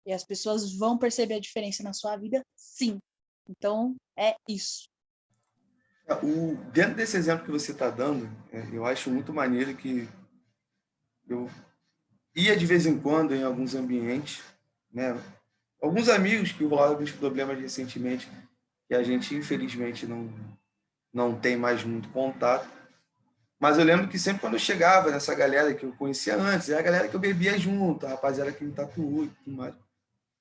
E as pessoas vão perceber a diferença na sua vida, sim. Então, é isso. Dentro desse exemplo que você está dando, eu acho muito maneiro que eu ia de vez em quando em alguns ambientes, né? Alguns amigos que rolaram alguns problemas recentemente, que a gente infelizmente não tem mais muito contato. Mas eu lembro que sempre quando eu chegava nessa galera que eu conhecia antes, era a galera que eu bebia junto, a rapaziada que me tatuou e tudo mais.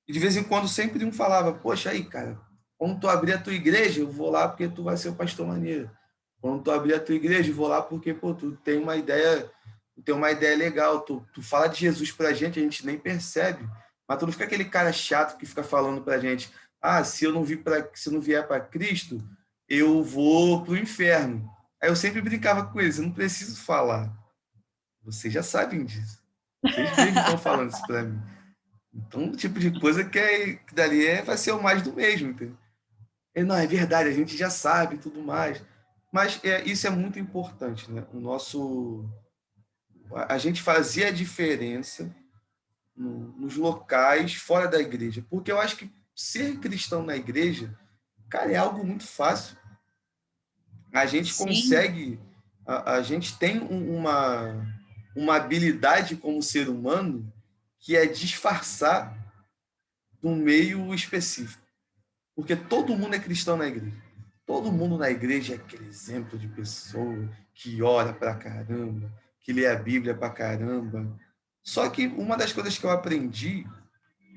E de vez em quando sempre um falava, poxa, aí, cara, quando tu abrir a tua igreja, eu vou lá porque tu vai ser o pastor maneiro. Quando tu abrir a tua igreja, eu vou lá porque, pô, tu tem uma ideia legal, tu fala de Jesus pra gente, a gente nem percebe. Mas tu não fica aquele cara chato que fica falando pra gente, se eu não vier para Cristo, eu vou pro inferno. Aí eu sempre brincava com eles, eu não preciso falar. Vocês já sabem disso. Vocês mesmos estão falando isso para mim. Então, o tipo de coisa que dali vai ser o mais do mesmo. Entendeu? Não, é verdade, a gente já sabe tudo mais. Mas isso é muito importante. Né? A gente fazia a diferença nos locais fora da igreja. Porque eu acho que ser cristão na igreja, cara, é algo muito fácil. A gente Sim, consegue, a gente tem uma habilidade como ser humano que é disfarçar de um meio específico. Porque todo mundo é cristão na igreja. Todo mundo na igreja é aquele exemplo de pessoa que ora pra caramba, que lê a Bíblia pra caramba. Só que uma das coisas que eu aprendi,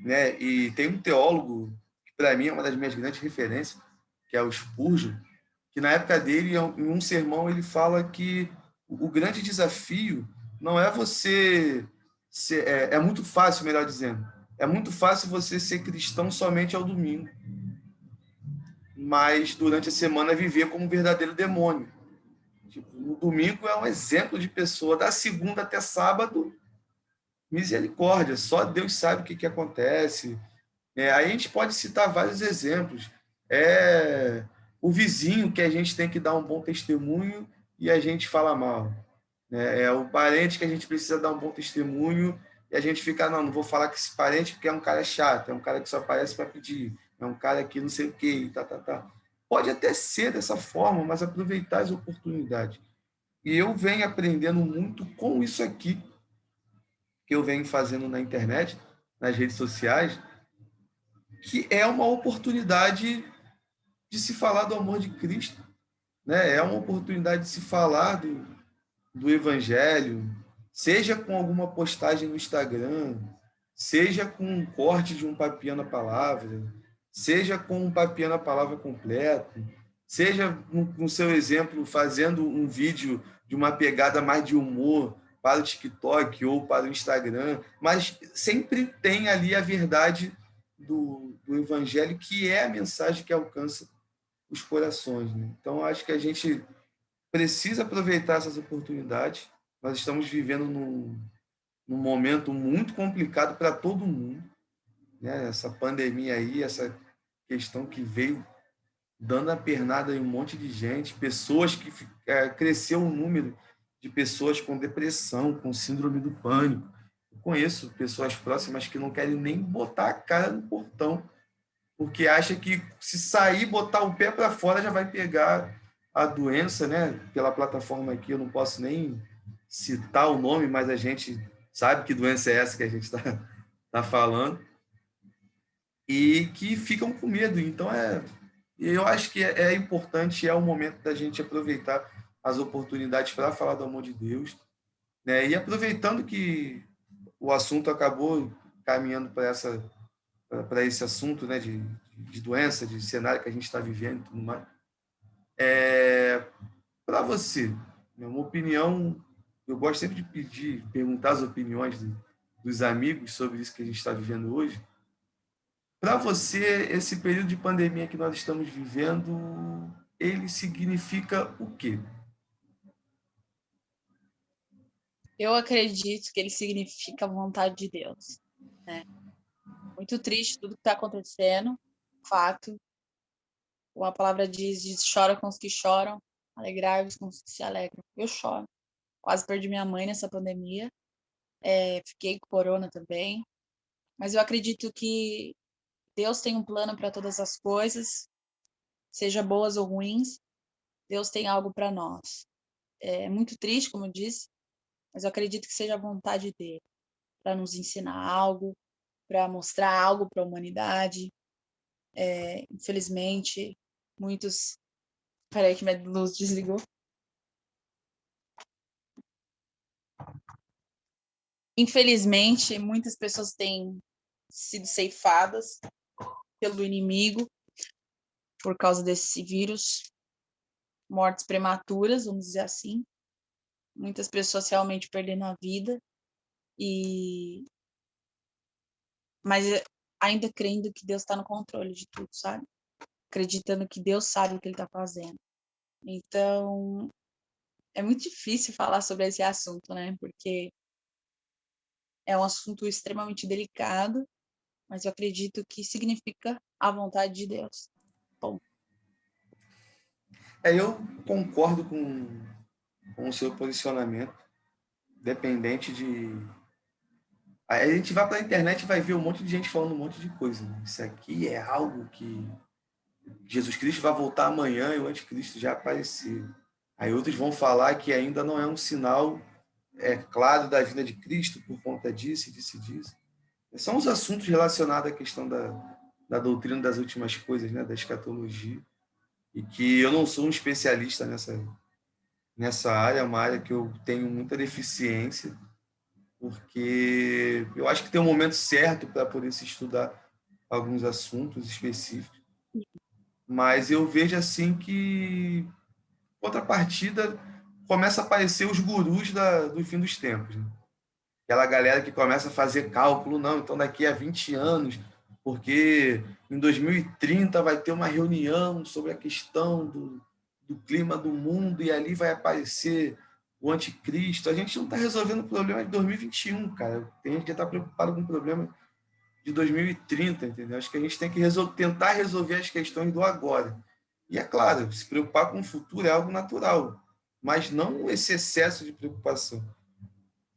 né, e tem um teólogo que para mim é uma das minhas grandes referências, que é o Spurgeon, que na época dele, em um sermão, ele fala que o grande desafio não é você ser, é muito fácil, melhor dizendo, é muito fácil você ser cristão somente ao domingo, mas durante a semana viver como um verdadeiro demônio. Tipo, no domingo é um exemplo de pessoa, da segunda até sábado, misericórdia, só Deus sabe o que acontece. Aí a gente pode citar vários exemplos. O vizinho que a gente tem que dar um bom testemunho e a gente fala mal. É o parente que a gente precisa dar um bom testemunho e a gente fica, não vou falar com esse parente porque é um cara chato, é um cara que só aparece para pedir, é um cara que não sei o quê, tá. Pode até ser dessa forma, mas aproveitar as oportunidades. E eu venho aprendendo muito com isso aqui que eu venho fazendo na internet, nas redes sociais, que é uma oportunidade de se falar do amor de Cristo, né? É uma oportunidade de se falar do Evangelho, seja com alguma postagem no Instagram, seja com um corte de um Papiando a Palavra, seja com um Papiando a Palavra completo, seja no seu exemplo fazendo um vídeo de uma pegada mais de humor para o TikTok ou para o Instagram, mas sempre tem ali a verdade do Evangelho, que é a mensagem que alcança os corações. Né? Então, acho que a gente precisa aproveitar essas oportunidades. Nós estamos vivendo num momento muito complicado para todo mundo, né? Essa pandemia aí, essa questão que veio dando a pernada em um monte de gente, pessoas que cresceu o número de pessoas com depressão, com síndrome do pânico. Eu conheço pessoas próximas que não querem nem botar a cara no portão, porque acha que se sair, botar o pé para fora, já vai pegar a doença, né? Pela plataforma aqui, eu não posso nem citar o nome, mas a gente sabe que doença é essa que a gente tá falando, e que ficam com medo. Então, eu acho que é importante, é o momento da gente aproveitar as oportunidades para falar do amor de Deus, né? E aproveitando que o assunto acabou caminhando para esse assunto, né, de doença, de cenário que a gente está vivendo e tudo mais. Para você, né, uma opinião, eu gosto sempre de perguntar as opiniões dos amigos sobre isso que a gente está vivendo hoje. Para você, esse período de pandemia que nós estamos vivendo, ele significa o quê? Eu acredito que ele significa a vontade de Deus, né? Muito triste tudo que está acontecendo, fato. A palavra diz chora com os que choram, alegrai-vos com os que se alegram. Eu choro. Quase perdi minha mãe nessa pandemia. Fiquei com corona também. Mas eu acredito que Deus tem um plano para todas as coisas, seja boas ou ruins. Deus tem algo para nós. É muito triste, como eu disse, mas eu acredito que seja a vontade dele para nos ensinar algo, para mostrar algo para a humanidade. Infelizmente, muitos. Peraí, que minha luz desligou. Infelizmente, muitas pessoas têm sido ceifadas pelo inimigo por causa desse vírus, mortes prematuras, vamos dizer assim. Muitas pessoas realmente perdendo a vida, mas ainda crendo que Deus está no controle de tudo, sabe? Acreditando que Deus sabe o que Ele está fazendo. Então, é muito difícil falar sobre esse assunto, né? Porque é um assunto extremamente delicado, mas eu acredito que significa a vontade de Deus. Bom. Eu concordo com o seu posicionamento, dependente de. A gente vai para a internet e vai ver um monte de gente falando um monte de coisa. Né? Isso aqui é algo que Jesus Cristo vai voltar amanhã e o anticristo já apareceu. Aí outros vão falar que ainda não é um sinal claro da vinda de Cristo por conta disso, disso e disso. São os assuntos relacionados à questão da doutrina das últimas coisas, né, da escatologia, e que eu não sou um especialista nessa área, é uma área que eu tenho muita deficiência, porque eu acho que tem um momento certo para poder se estudar alguns assuntos específicos, mas eu vejo assim que, contrapartida, começa a aparecer os gurus do fim dos tempos, né? Aquela galera que começa a fazer cálculo, não, então daqui a 20 anos, porque em 2030 vai ter uma reunião sobre a questão do clima do mundo e ali vai aparecer o anticristo. A gente não está resolvendo o problema de 2021, cara. Tem gente que está preocupado com o problema de 2030, entendeu? Acho que a gente tem que tentar resolver as questões do agora. E é claro, se preocupar com o futuro é algo natural, mas não esse excesso de preocupação.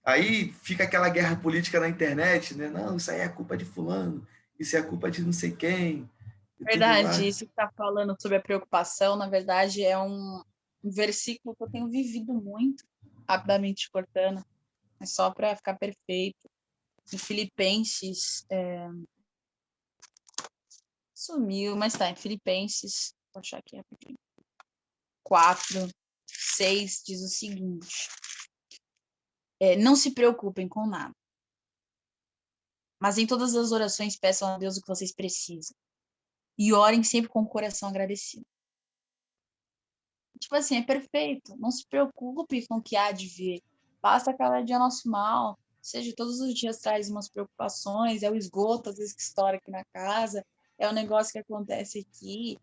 Aí fica aquela guerra política na internet, né? Não, isso aí é culpa de fulano, isso é culpa de não sei quem, e tudo Verdade, mais. isso que está falando sobre a preocupação, na verdade, é um versículo que eu tenho vivido muito, rapidamente cortando, mas só para ficar perfeito. Em Filipenses, sumiu, mas tá, em Filipenses, vou achar aqui rapidinho, 4, 6, diz o seguinte: não se preocupem com nada, mas em todas as orações peçam a Deus o que vocês precisam, e orem sempre com o coração agradecido. Tipo assim, é perfeito. Não se preocupe com o que há de vir. Passa cada dia nosso mal. Ou seja, todos os dias traz umas preocupações. É o esgoto, às vezes, que estoura aqui na casa. É o negócio que acontece aqui.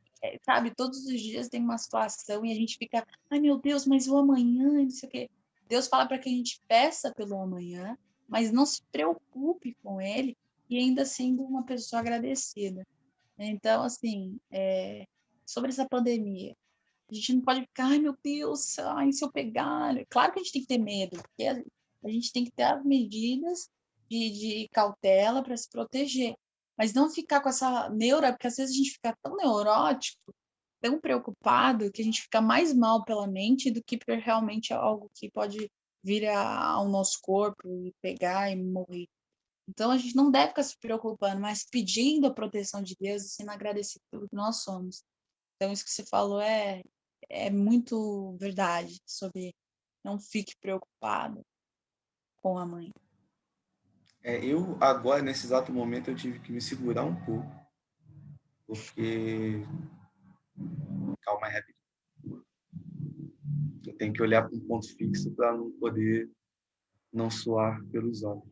sabe, todos os dias tem uma situação e a gente fica, ai meu Deus, mas o amanhã, não sei o quê. Deus fala para que a gente peça pelo amanhã, mas não se preocupe com ele e ainda sendo uma pessoa agradecida. Então, assim, sobre essa pandemia, a gente não pode ficar, ai meu Deus, ai, se eu pegar. Claro que a gente tem que ter medo, porque a gente tem que ter as medidas de cautela para se proteger. Mas não ficar com essa neura, porque às vezes a gente fica tão neurótico, tão preocupado, que a gente fica mais mal pela mente do que por realmente algo que pode vir ao nosso corpo e pegar e morrer. Então a gente não deve ficar se preocupando, mas pedindo a proteção de Deus e sendo agradecido pelo que nós somos. Então, isso que você falou é muito verdade, sobre não fique preocupado com a mãe. Eu, agora, nesse exato momento, eu tive que me segurar um pouco, porque... Calma aí, rapidinho. Eu tenho que olhar para um ponto fixo para não poder não suar pelos olhos.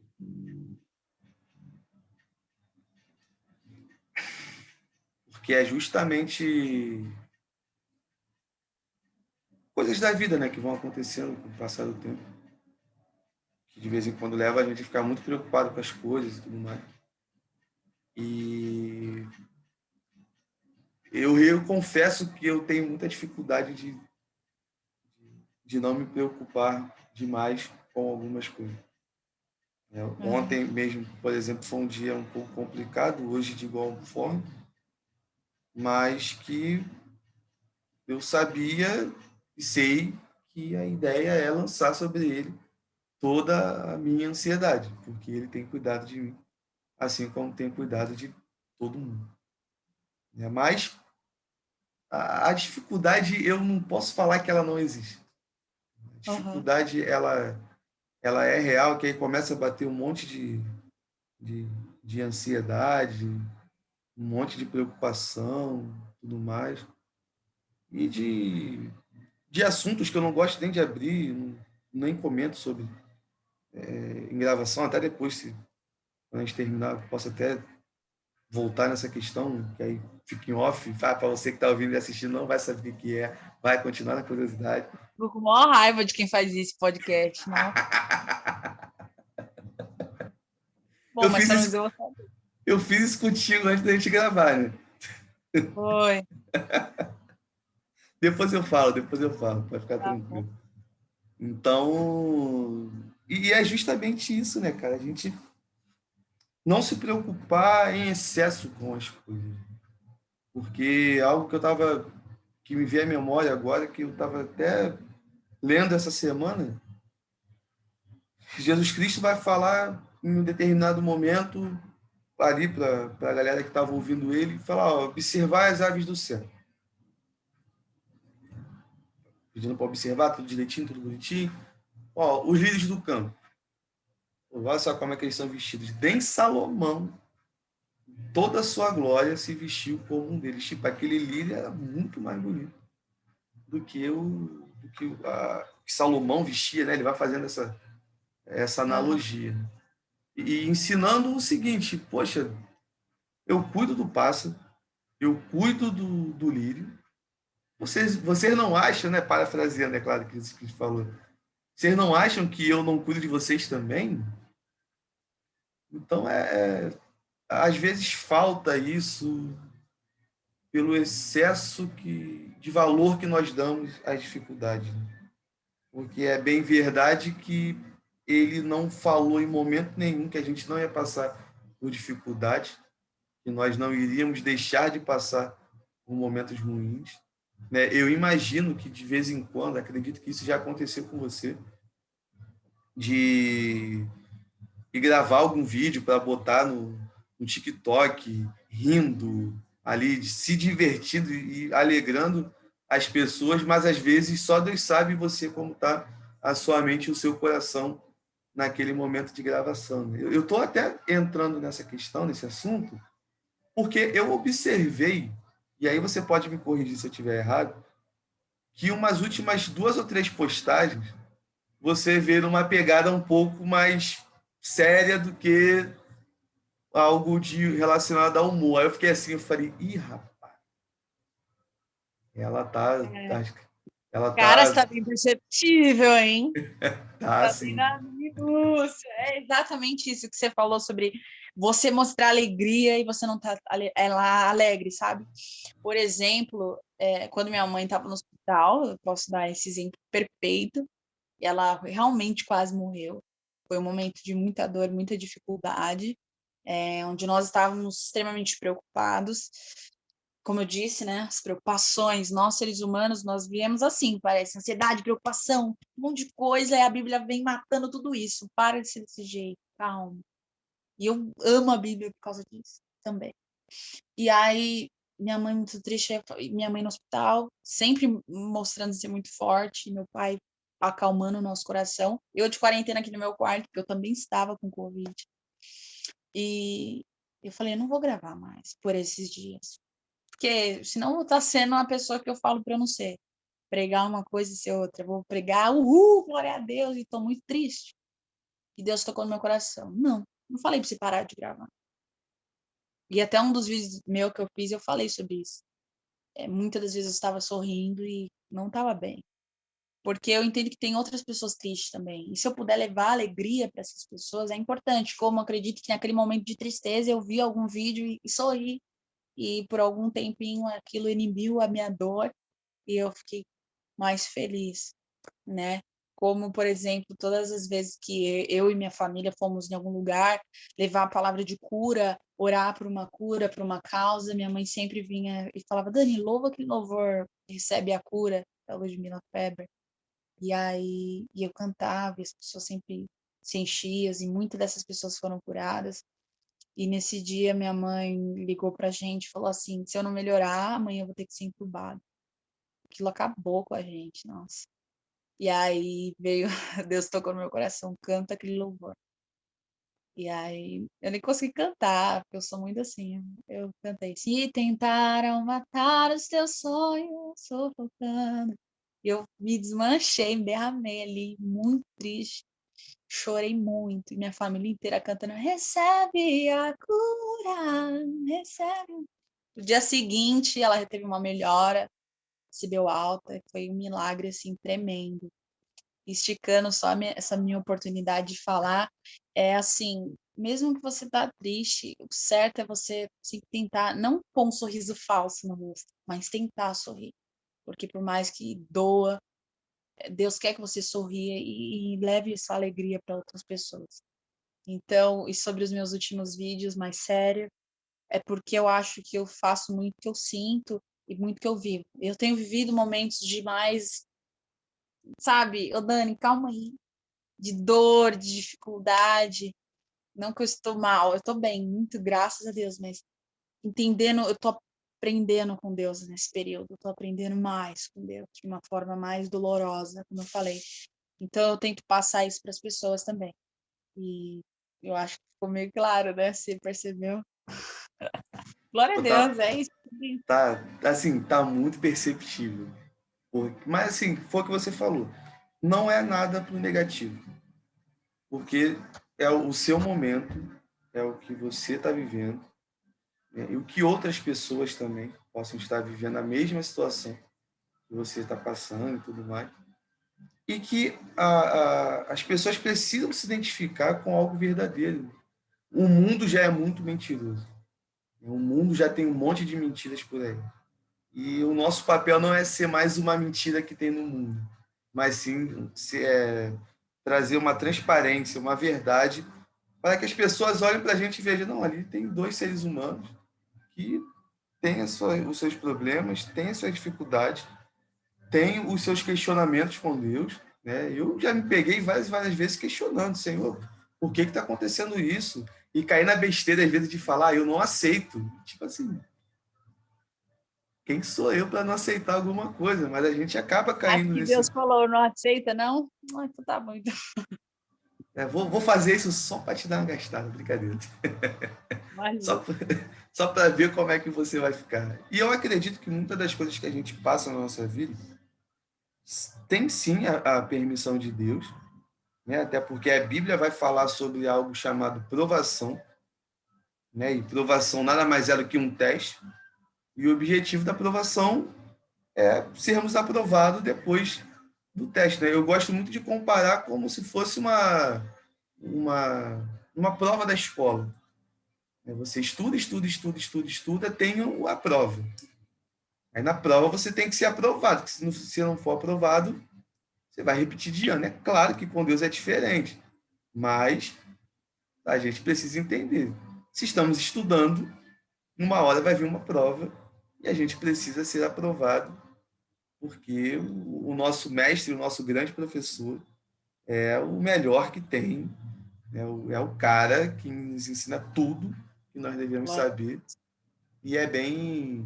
Porque é justamente coisas da vida, né, que vão acontecendo com o passar do tempo, que de vez em quando leva a gente a ficar muito preocupado com as coisas e tudo mais. E eu confesso que eu tenho muita dificuldade de não me preocupar demais com algumas coisas. Ontem mesmo, por exemplo, foi um dia um pouco complicado, hoje de igual forma, mas que eu sabia e sei que a ideia é lançar sobre ele toda a minha ansiedade, porque ele tem cuidado de mim, assim como tem cuidado de todo mundo. Mas a dificuldade, eu não posso falar que ela não existe. A Uhum. dificuldade, ela é real, que aí começa a bater um monte de, de ansiedade, um monte de preocupação, tudo mais, e de assuntos que eu não gosto nem de abrir, nem comento sobre em gravação, até depois, quando a gente terminar, eu posso até voltar nessa questão, que aí fica em off, para você que está ouvindo e assistindo, não vai saber o que é, vai continuar na curiosidade. Fico com maior raiva de quem faz esse podcast, não. Bom, Eu mas fiz pelo isso, menos eu vou saber. eu fiz isso contigo antes da gente gravar, né? Foi, Depois eu falo, pode ficar tá bom. tranquilo. Então, e é justamente isso, né, cara? A gente não se preocupar em excesso com as coisas. Porque algo que me veio à memória agora, que eu estava até lendo essa semana, Jesus Cristo vai falar em um determinado momento ali para a galera que estava ouvindo ele, falar, ó, observar as aves do céu. Pedindo para observar tudo direitinho, tudo bonitinho. Ó, os lírios do campo. Olha só como é que eles são vestidos. Nem Salomão, toda a sua glória, se vestiu como um deles. Tipo, aquele lírio era muito mais bonito do que Salomão vestia, né? Ele vai fazendo essa Uhum. analogia. E ensinando o seguinte, poxa, eu cuido do pássaro, eu cuido do lírio. Vocês não acham, né? Parafraseando, é claro que isso que a gente falou. Vocês não acham que eu não cuido de vocês também? Então, às vezes falta isso pelo excesso de valor que nós damos às dificuldades. Né? Porque é bem verdade que ele não falou em momento nenhum que a gente não ia passar por dificuldade, que nós não iríamos deixar de passar por momentos ruins. Né? Eu imagino que, de vez em quando, acredito que isso já aconteceu com você, de gravar algum vídeo para botar no TikTok, rindo ali, se divertindo e alegrando as pessoas, mas às vezes só Deus sabe você como está a sua mente e o seu coração naquele momento de gravação. Né? Eu estou até entrando nessa questão, nesse assunto, porque eu observei, e aí você pode me corrigir se eu estiver errado, que umas últimas 2 ou 3 postagens você vê uma pegada um pouco mais séria do que algo relacionado ao humor. Aí eu fiquei assim, eu falei, ih, rapaz, Ela tá, É. ela Cara, tá, está bem perceptível, hein? tá Tá bem assim. na minúcia. É exatamente isso que você falou sobre você mostrar alegria e você não tá ela alegre, sabe? Por exemplo, quando minha mãe estava no hospital, eu posso dar esse exemplo perfeito, e ela realmente quase morreu. Foi um momento de muita dor, muita dificuldade, onde nós estávamos extremamente preocupados. Como eu disse, né, as preocupações, nós seres humanos, nós viemos assim, parece, ansiedade, preocupação, um monte de coisa, e a Bíblia vem matando tudo isso. Para de ser desse jeito, calma. E eu amo a Bíblia por causa disso também. E aí, minha mãe muito triste, minha mãe no hospital, sempre mostrando ser muito forte, meu pai acalmando o nosso coração. Eu de quarentena aqui no meu quarto, porque eu também estava com Covid. E eu falei, eu não vou gravar mais por esses dias. Porque senão tá sendo uma pessoa que eu falo para eu não ser. Pregar uma coisa e ser outra. Eu vou pregar, glória a Deus, e tô muito triste. E Deus tocou no meu coração. Não falei para você parar de gravar. E até um dos vídeos meu que eu fiz, eu falei sobre isso. Muitas das vezes eu estava sorrindo e não estava bem. Porque eu entendo que tem outras pessoas tristes também. E se eu puder levar alegria para essas pessoas, é importante. Como eu acredito que naquele momento de tristeza eu vi algum vídeo e sorri. E por algum tempinho aquilo inibiu a minha dor e eu fiquei mais feliz, né? Como, por exemplo, todas as vezes que eu e minha família fomos em algum lugar levar a palavra de cura, orar por uma cura, por uma causa, minha mãe sempre vinha e falava, Dani, louva que louvor recebe a cura da Ludmila Feber. E aí eu cantava, e as pessoas sempre se enchiam, e muitas dessas pessoas foram curadas. E nesse dia minha mãe ligou pra gente e falou assim, se eu não melhorar, amanhã eu vou ter que ser entubada. Aquilo acabou com a gente, nossa. E aí veio, Deus tocou no meu coração, canta aquele louvor. E aí eu nem consegui cantar, porque eu sou muito assim. Eu cantei. Se tentaram matar os teus sonhos, sufocando. Eu me desmanchei, me derramei ali, muito triste. Chorei muito. E minha família inteira cantando: recebe a cura, recebe. No dia seguinte, ela teve uma melhora, se deu alta. Foi um milagre assim tremendo. Esticando só essa minha oportunidade de falar, é assim, mesmo que você tá triste, o certo é você sempre tentar, não pôr um sorriso falso no rosto, mas tentar sorrir. Porque por mais que doa, Deus quer que você sorria e leve essa alegria para outras pessoas. Então, e sobre os meus últimos vídeos, mais sério, é porque eu acho que eu faço muito que eu sinto e muito que eu vivo. Eu tenho vivido momentos de mais, sabe, ô Dani, calma aí, de dor, de dificuldade. Não que eu estou mal, eu estou bem, muito graças a Deus, mas entendendo, eu estou aprendendo com Deus nesse período, eu estou aprendendo mais com Deus, de uma forma mais dolorosa, como eu falei. Então eu tento passar isso para as pessoas também. E eu acho que ficou meio claro, né? Você percebeu? Glória a Pô, Deus, tá, é isso. assim, tá muito perceptível. Mas, assim, foi o que você falou. Não é nada pro negativo, porque é o seu momento, é o que você está vivendo, né? E o que outras pessoas também possam estar vivendo a mesma situação que você está passando e tudo mais. E que as pessoas precisam se identificar com algo verdadeiro. O mundo já é muito mentiroso. O mundo já tem um monte de mentiras por aí. E o nosso papel não é ser mais uma mentira que tem no mundo, mas sim trazer uma transparência, uma verdade, para que as pessoas olhem para a gente e vejam, não, ali tem dois seres humanos que têm os seus problemas, têm as suas dificuldades, têm os seus questionamentos com Deus. Né? Eu já me peguei várias vezes questionando, Senhor, por que está acontecendo isso? E caí na besteira, às vezes, de falar, eu não aceito. Tipo assim, quem sou eu para não aceitar alguma coisa? Mas a gente acaba Acho caindo que nesse. Deus falou, não aceita, não? Ah, então tá bom. Então. Vou fazer isso só para te dar uma gastada, brincadeira. Imagina. Só, só para ver como é que você vai ficar. E eu acredito que muitas das coisas que a gente passa na nossa vida tem sim a permissão de Deus, né? Até porque a Bíblia vai falar sobre algo chamado provação, né? E provação nada mais é do que um teste. E o objetivo da provação é sermos aprovados depois do teste, né? Eu gosto muito de comparar como se fosse uma prova da escola. Você estuda, estuda, estuda, estuda, estuda, tem a prova. Aí na prova você tem que ser aprovado, porque se você não for aprovado, você vai repetir de ano. É claro que com Deus é diferente, mas a gente precisa entender. Se estamos estudando, uma hora vai vir uma prova e a gente precisa ser aprovado, porque o nosso mestre, o nosso grande professor, é o melhor que tem, é o cara que nos ensina tudo que nós devemos saber. E é bem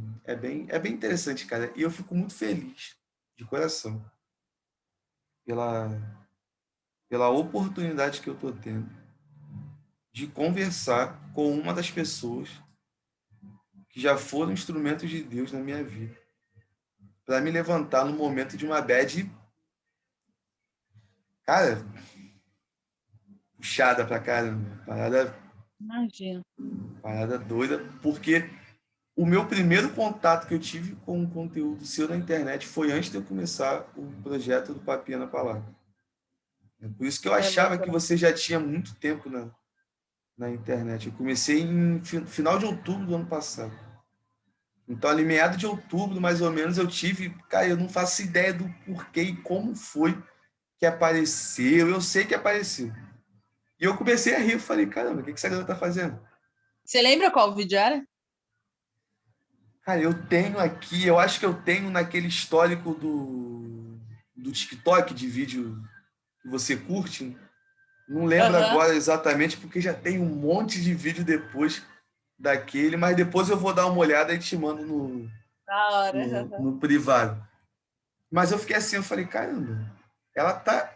interessante, cara. E eu fico muito feliz, de coração, pela, pela oportunidade que eu estou tendo de conversar com uma das pessoas que já foram instrumentos de Deus na minha vida, para me levantar no momento de uma bad, cara, puxada pra caramba, Imagina. parada doida, porque o meu primeiro contato que eu tive com o conteúdo seu na internet foi antes de eu começar o projeto do Papinha na Palavra. É por isso que eu É achava louco, que né? você já tinha muito tempo na internet. Eu comecei em final de outubro do ano passado. Então, ali meado de outubro, mais ou menos, eu tive... Cara, eu não faço ideia do porquê e como foi que apareceu. Eu sei que apareceu. E eu comecei a rir. Eu falei, caramba, o que essa galera tá fazendo? Você lembra qual vídeo era? Cara, eu tenho aqui... Eu acho que eu tenho naquele histórico do TikTok de vídeo que você curte. Não lembro Aham, agora exatamente, porque já tem um monte de vídeo depois daquele, mas depois eu vou dar uma olhada e te mando no, da hora. no, Aham. no privado. Mas eu fiquei assim, eu falei, caramba, ela tá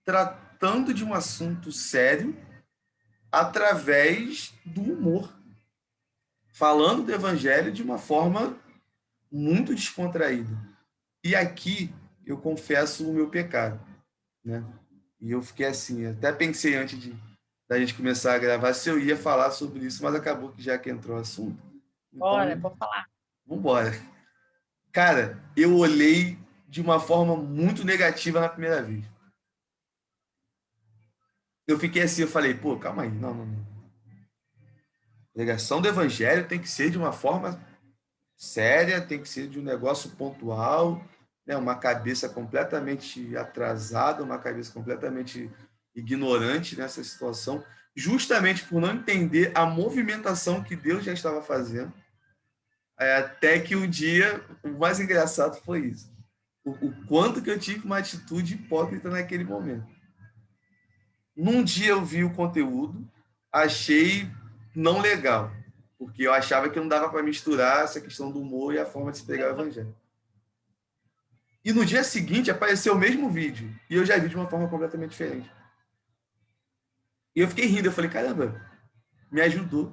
tratando de um assunto sério através do humor, falando do evangelho de uma forma muito descontraída. E aqui eu confesso o meu pecado, né? E eu fiquei assim, até pensei antes da gente começar a gravar se eu ia falar sobre isso, mas acabou que já que entrou o assunto. Bora, Então, pode falar. vamos embora. Cara, eu olhei de uma forma muito negativa na primeira vez. Eu fiquei assim, eu falei, pô, calma aí, não, não, não. A pregação do evangelho tem que ser de uma forma séria, tem que ser de um negócio pontual, né? Uma cabeça completamente atrasada, uma cabeça completamente ignorante nessa situação, justamente por não entender a movimentação que Deus já estava fazendo. Até que um dia, o mais engraçado foi isso. O quanto que eu tive uma atitude hipócrita naquele momento. Num dia eu vi o conteúdo, achei não legal, porque eu achava que não dava para misturar essa questão do humor e a forma de se pregar o evangelho. E no dia seguinte apareceu o mesmo vídeo, e eu já vi de uma forma completamente diferente. E eu fiquei rindo, eu falei, caramba, me ajudou.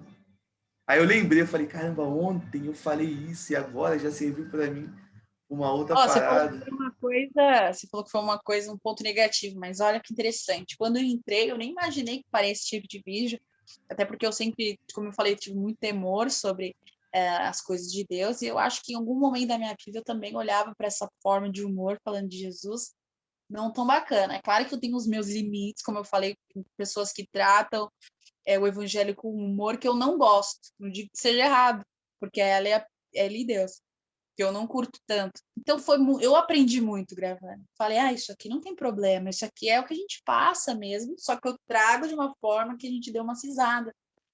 Aí eu lembrei, eu falei, caramba, ontem eu falei isso e agora já serviu para mim uma outra Ó, você falou que parada. foi uma coisa, você falou que foi uma coisa, um ponto negativo, mas olha que interessante. Quando eu entrei, eu nem imaginei que faria esse tipo de vídeo, até porque eu sempre, como eu falei, tive muito temor sobre as coisas de Deus, e eu acho que em algum momento da minha vida eu também olhava para essa forma de humor falando de Jesus, não tão bacana. É claro que eu tenho os meus limites, como eu falei, com pessoas que tratam o evangelho com humor que eu não gosto. Não digo que seja errado, porque ela é ali Deus, que eu não curto tanto. Então eu aprendi muito gravando. Falei, isso aqui não tem problema, isso aqui é o que a gente passa mesmo, só que eu trago de uma forma que a gente deu uma cisada.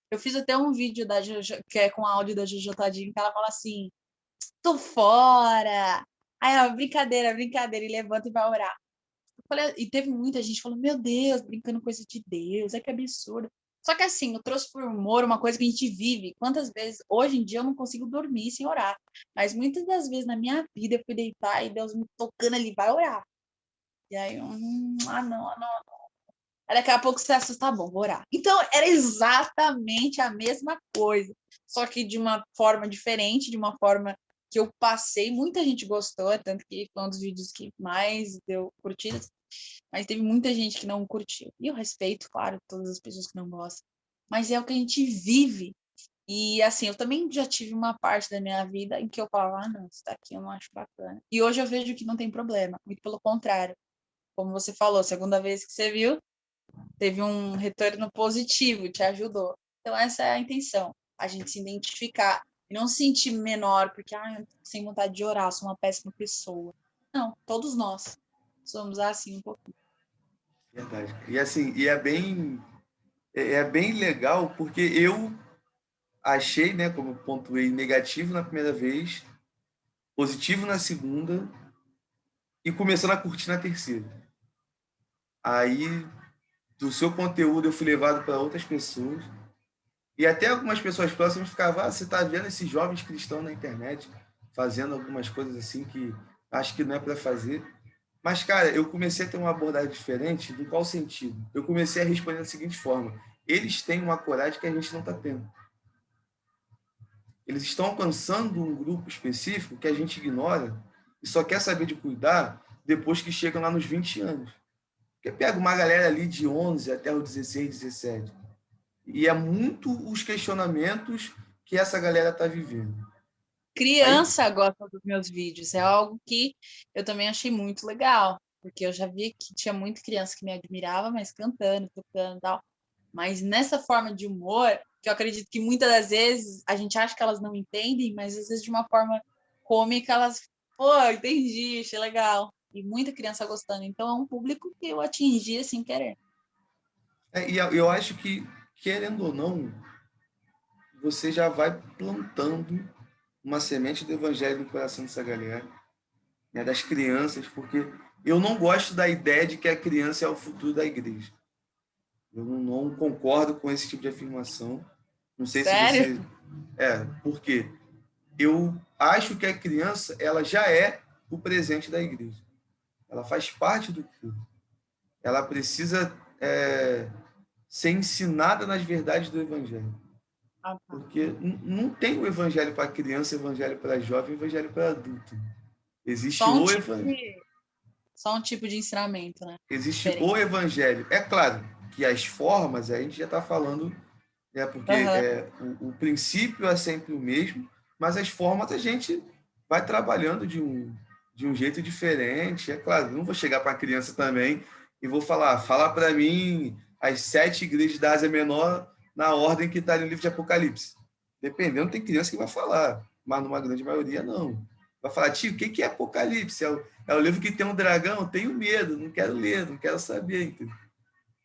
Eu fiz até um vídeo da Jojo, que é com áudio da Jojo Tadinho, que ela fala assim: tô fora. Aí ela, brincadeira, brincadeira, e levanta e vai orar. Falei, e teve muita gente falando, meu Deus, brincando com coisa de Deus, que absurdo. Só que assim, eu trouxe por humor uma coisa que a gente vive. Quantas vezes, hoje em dia, eu não consigo dormir sem orar. Mas muitas das vezes na minha vida eu fui deitar e Deus me tocando ali, vai orar. E aí, não, ah, não. Aí daqui a pouco você assusta, tá bom, vou orar. Então, era exatamente a mesma coisa. Só que de uma forma diferente, de uma forma que eu passei, muita gente gostou, tanto que foi um dos vídeos que mais deu curtidas. Mas teve muita gente que não curtiu. E eu respeito, claro, todas as pessoas que não gostam. Mas é o que a gente vive. E assim, eu também já tive uma parte da minha vida em que eu falava, ah, não, isso daqui eu não acho bacana. E hoje eu vejo que não tem problema, muito pelo contrário. Como você falou, segunda vez que você viu, teve um retorno positivo, te ajudou. Então essa é a intenção, a gente se identificar e não se sentir menor, porque ah, eu tô sem vontade de orar, sou uma péssima pessoa. Não, todos nós somos assim um pouquinho. Verdade. E assim, é bem legal porque eu achei, né, como eu pontuei, negativo na primeira vez, positivo na segunda e começando a curtir na terceira. Aí, do seu conteúdo, eu fui levado para outras pessoas. E até algumas pessoas próximas ficavam, ah, você está vendo esses jovens cristãos na internet fazendo algumas coisas assim que acho que não é para fazer. Mas, cara, eu comecei a ter uma abordagem diferente. Em qual sentido? Eu comecei a responder da seguinte forma: eles têm uma coragem que a gente não está tendo. Eles estão alcançando um grupo específico que a gente ignora e só quer saber de cuidar depois que chegam lá nos 20 anos. Porque pega uma galera ali de 11 até os 16, 17. E é muito os questionamentos que essa galera está vivendo. Aí, Criança gosta dos meus vídeos, é algo que eu também achei muito legal, porque eu já vi que tinha muita criança que me admirava, mas cantando, tocando e tal. Mas nessa forma de humor, que eu acredito que muitas das vezes a gente acha que elas não entendem, mas às vezes de uma forma cômica elas, pô, entendi, achei legal. E muita criança gostando. Então é um público que eu atingi sem querer. e eu acho que, querendo ou não, você já vai plantando uma semente do evangelho no coração dessa galera, né, das crianças, porque eu não gosto da ideia de que a criança é o futuro da igreja. Eu não concordo com esse tipo de afirmação. Não sei se Sério? você... por quê? Eu acho que a criança ela já é o presente da igreja. Ela faz parte do culto. Ela precisa ser ensinada nas verdades do evangelho. Ah, tá. Porque não tem o evangelho para criança, o evangelho para jovem, o evangelho para adulto. Existe Só um o tipo evangelho. de, só um tipo de ensinamento, né? Existe Diferente. o evangelho. É claro que as formas, a gente já está falando, né, porque Aham. o princípio é sempre o mesmo, mas as formas a gente vai trabalhando de um jeito diferente. É claro, não vou chegar para a criança também e vou falar, fala para mim as 7 igrejas da Ásia Menor na ordem que está no livro de Apocalipse. Dependendo, tem criança que vai falar, mas numa grande maioria não. Vai falar, tio, o que é Apocalipse? É o livro que tem um dragão? Tenho medo, não quero ler, não quero saber. Entendeu?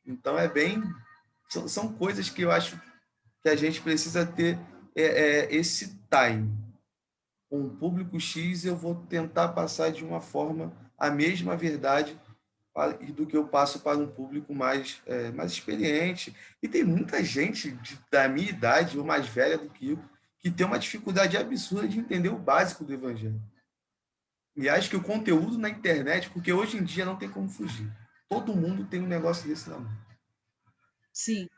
Então é bem. São coisas que eu acho que a gente precisa ter esse time. Com o público X, eu vou tentar passar de uma forma a mesma verdade do que eu passo para um público mais experiente. E tem muita gente da minha idade ou mais velha do que eu que tem uma dificuldade absurda de entender o básico do evangelho. E acho que o conteúdo na internet, porque hoje em dia não tem como fugir. Todo mundo tem um negócio desse na mão. Sim.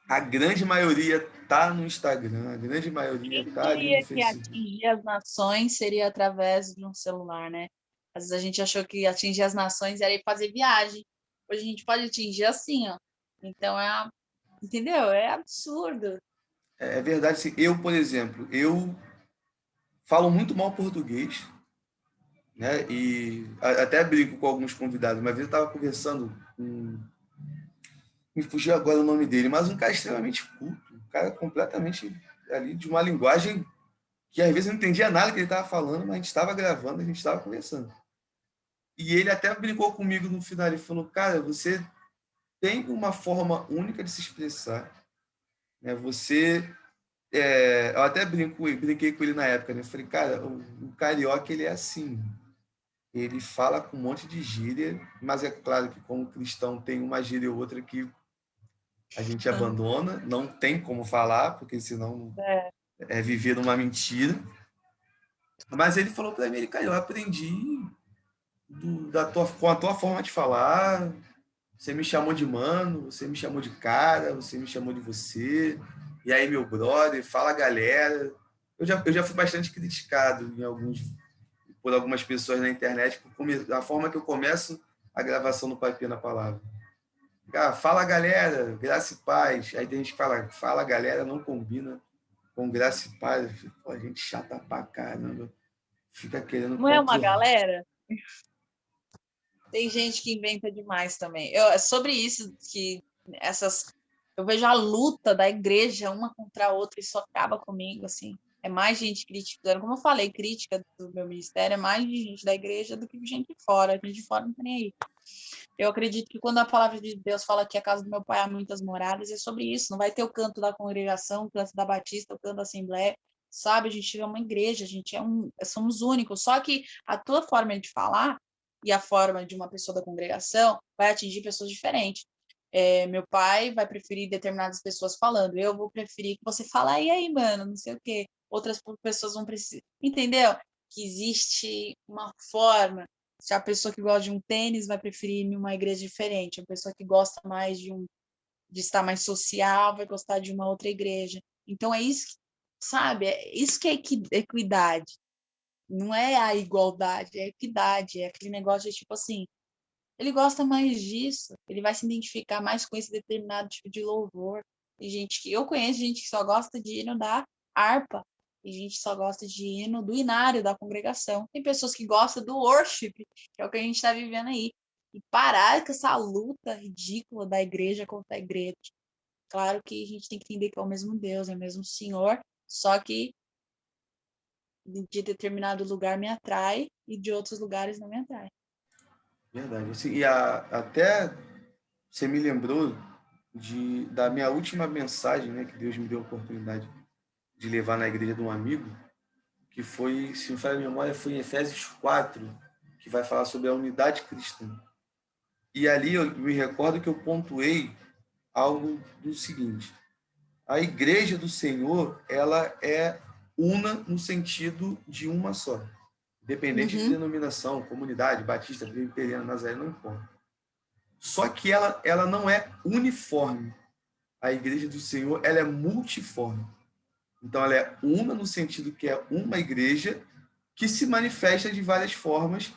A grande maioria tá no Instagram, a grande maioria Quem tá ali no diria que Facebook. atingir as nações seria através de um celular, né? Às vezes a gente achou que atingir as nações era ir fazer viagem. Hoje a gente pode atingir assim, ó. Então entendeu? É absurdo. É verdade, assim, eu, por exemplo, eu falo muito mal português, né? E até brinco com alguns convidados. Uma vez eu estava conversando com, me fugiu agora o nome dele, mas um cara extremamente culto, um cara completamente ali de uma linguagem que às vezes eu não entendia nada que ele estava falando, mas a gente estava gravando, a gente estava conversando. E ele até brincou comigo no final, ele falou, cara, você tem uma forma única de se expressar, né? Eu até brinquei com ele na época, né? Eu falei, cara, o carioca ele é assim, ele fala com um monte de gíria, mas é claro que como cristão tem uma gíria ou outra que a gente abandona, não tem como falar, porque senão É. é viver numa mentira. Mas ele falou para mim, ele, cara, eu aprendi com a tua forma de falar. Você me chamou de mano, você me chamou de cara, você me chamou de você. E aí, meu brother, fala galera. Eu já fui bastante criticado por algumas pessoas na internet a forma que eu começo a gravação no Pai na Palavra. Ah, fala galera, graça e paz. Aí tem gente que fala galera, não combina com graça e paz. Eu fico, pô, gente chata pra caramba. Fica querendo Não é uma controlar. galera? Tem gente que inventa demais também. É sobre isso que eu vejo a luta da igreja uma contra a outra, isso acaba comigo, assim. É mais gente criticando, como eu falei, crítica do meu ministério, é mais de gente da igreja do que de gente de fora. A gente de fora não tá nem aí. Eu acredito que quando a palavra de Deus fala que a casa do meu pai há muitas moradas, é sobre isso. Não vai ter o canto da congregação, o canto da batista, o canto da assembleia, sabe? A gente é uma igreja, a gente somos únicos. Só que a tua forma de falar e a forma de uma pessoa da congregação vai atingir pessoas diferentes. Meu pai vai preferir determinadas pessoas falando. Eu vou preferir que você fale, e aí, mano, não sei o quê. Outras pessoas vão precisar. Entendeu? Que existe uma forma. Se a pessoa que gosta de um tênis vai preferir ir em uma igreja diferente, a pessoa que gosta mais de estar mais social vai gostar de uma outra igreja. Então é isso, sabe? É isso que é equidade. Não é a igualdade, é a equidade, é aquele negócio de tipo assim, ele gosta mais disso, ele vai se identificar mais com esse determinado tipo de louvor. E gente que eu conheço gente que só gosta de hino da harpa, e gente que só gosta de hino do inário da congregação. Tem pessoas que gostam do worship, que é o que a gente está vivendo aí. E parar com essa luta ridícula da igreja contra a igreja. Claro que a gente tem que entender que é o mesmo Deus, é o mesmo Senhor, só que de determinado lugar me atrai e de outros lugares não me atrai. Verdade. Assim, e até você me lembrou da minha última mensagem, né, que Deus me deu a oportunidade de levar na igreja de um amigo, que foi, se não falha a memória, foi em Efésios 4, que vai falar sobre a unidade cristã. E ali eu me recordo que eu pontuei algo do seguinte: a igreja do Senhor, ela é una no sentido de uma só, independente de Uhum, denominação, comunidade, batista, presbiteriana, nazareno, não importa. Só que ela não é uniforme. A igreja do Senhor, ela é multiforme. Então, ela é una no sentido que é uma igreja que se manifesta de várias formas,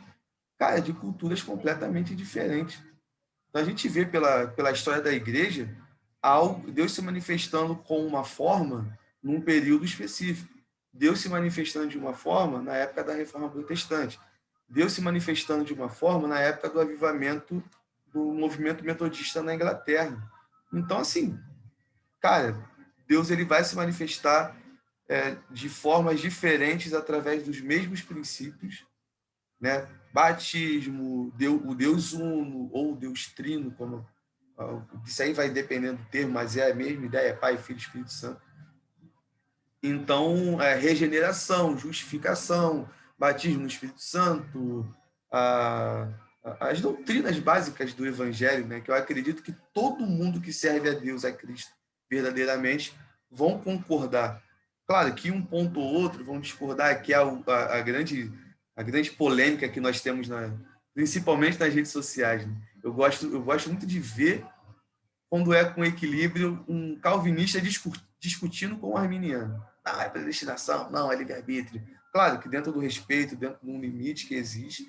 cara, de culturas completamente diferentes. Então, a gente vê pela história da igreja Deus se manifestando com uma forma num período específico. Deus se manifestando de uma forma na época da Reforma Protestante. Deus se manifestando de uma forma na época do avivamento do movimento metodista na Inglaterra. Então, assim, cara, Deus ele vai se manifestar de formas diferentes através dos mesmos princípios, né? Batismo, o Deus uno ou o Deus trino, como isso aí vai dependendo do termo, mas é a mesma ideia, é Pai, Filho e Espírito Santo. Então, regeneração, justificação, batismo no Espírito Santo, as doutrinas básicas do Evangelho, né? Que eu acredito que todo mundo que serve a Deus, a Cristo, verdadeiramente, vão concordar. Claro que um ponto ou outro vão discordar, que é a grande polêmica que nós temos, principalmente nas redes sociais. Né? Eu gosto muito de ver quando é com equilíbrio um calvinista discutindo com um arminiano. Não, é predestinação, não, é livre-arbítrio. Claro que dentro do respeito, dentro de um limite que existe,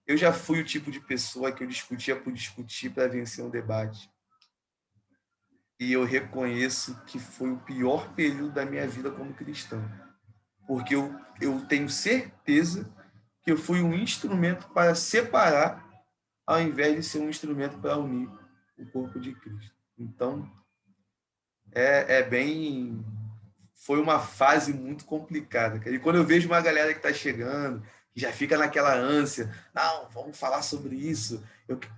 eu já fui o tipo de pessoa que eu discutia por discutir para vencer um debate. E eu reconheço que foi o pior período da minha vida como cristão. Porque eu tenho certeza que eu fui um instrumento para separar, ao invés de ser um instrumento para unir o corpo de Cristo. Então, bem. Foi uma fase muito complicada. E quando eu vejo uma galera que está chegando, que já fica naquela ânsia, não, vamos falar sobre isso.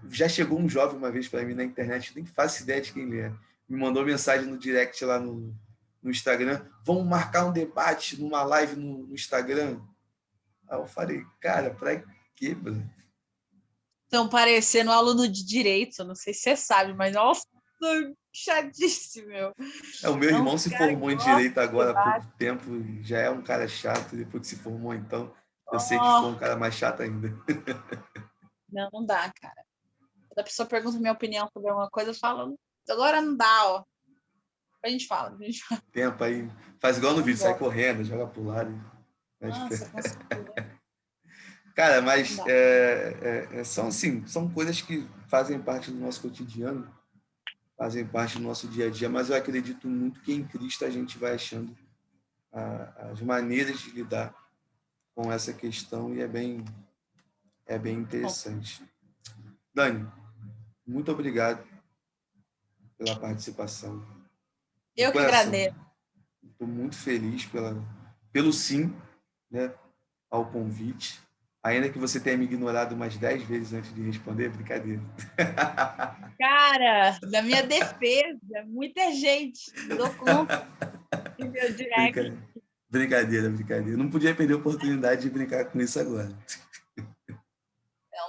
Já chegou um jovem uma vez para mim na internet, nem faço ideia de quem ele é. Me mandou mensagem no direct lá no Instagram. Vamos marcar um debate numa live no Instagram. Aí eu falei, cara, para quê, mano? estão parecendo um aluno de direito, não sei se você sabe, mas nossa, chatíssimo, meu. O meu É irmão uns se caras formou que em gostam direito de agora há pouco debate. tempo, já é um cara chato, depois que se formou, então eu sei que ficou Oh, um cara mais chato ainda. não, não dá, cara. Quando a pessoa pergunta minha opinião sobre alguma coisa, eu falo, agora não dá, ó. A gente fala, Tempo aí, faz igual no não vídeo, sai gosto. correndo, joga pro lado. Nossa, com certeza, Cara, não mas dá. são assim, são coisas que fazem parte do nosso cotidiano, fazem parte do nosso dia a dia, mas eu acredito muito que em Cristo a gente vai achando as maneiras de lidar com essa questão, e é bem interessante. Dani, muito obrigado pela participação. De Eu que coração. agradeço. Estou muito feliz pelo sim, né, ao convite. Ainda que você tenha me ignorado umas 10 vezes antes de responder, brincadeira. Cara, na minha defesa, muita gente me dou conta em meu direct. Brincadeira. Não podia perder a oportunidade de brincar com isso agora.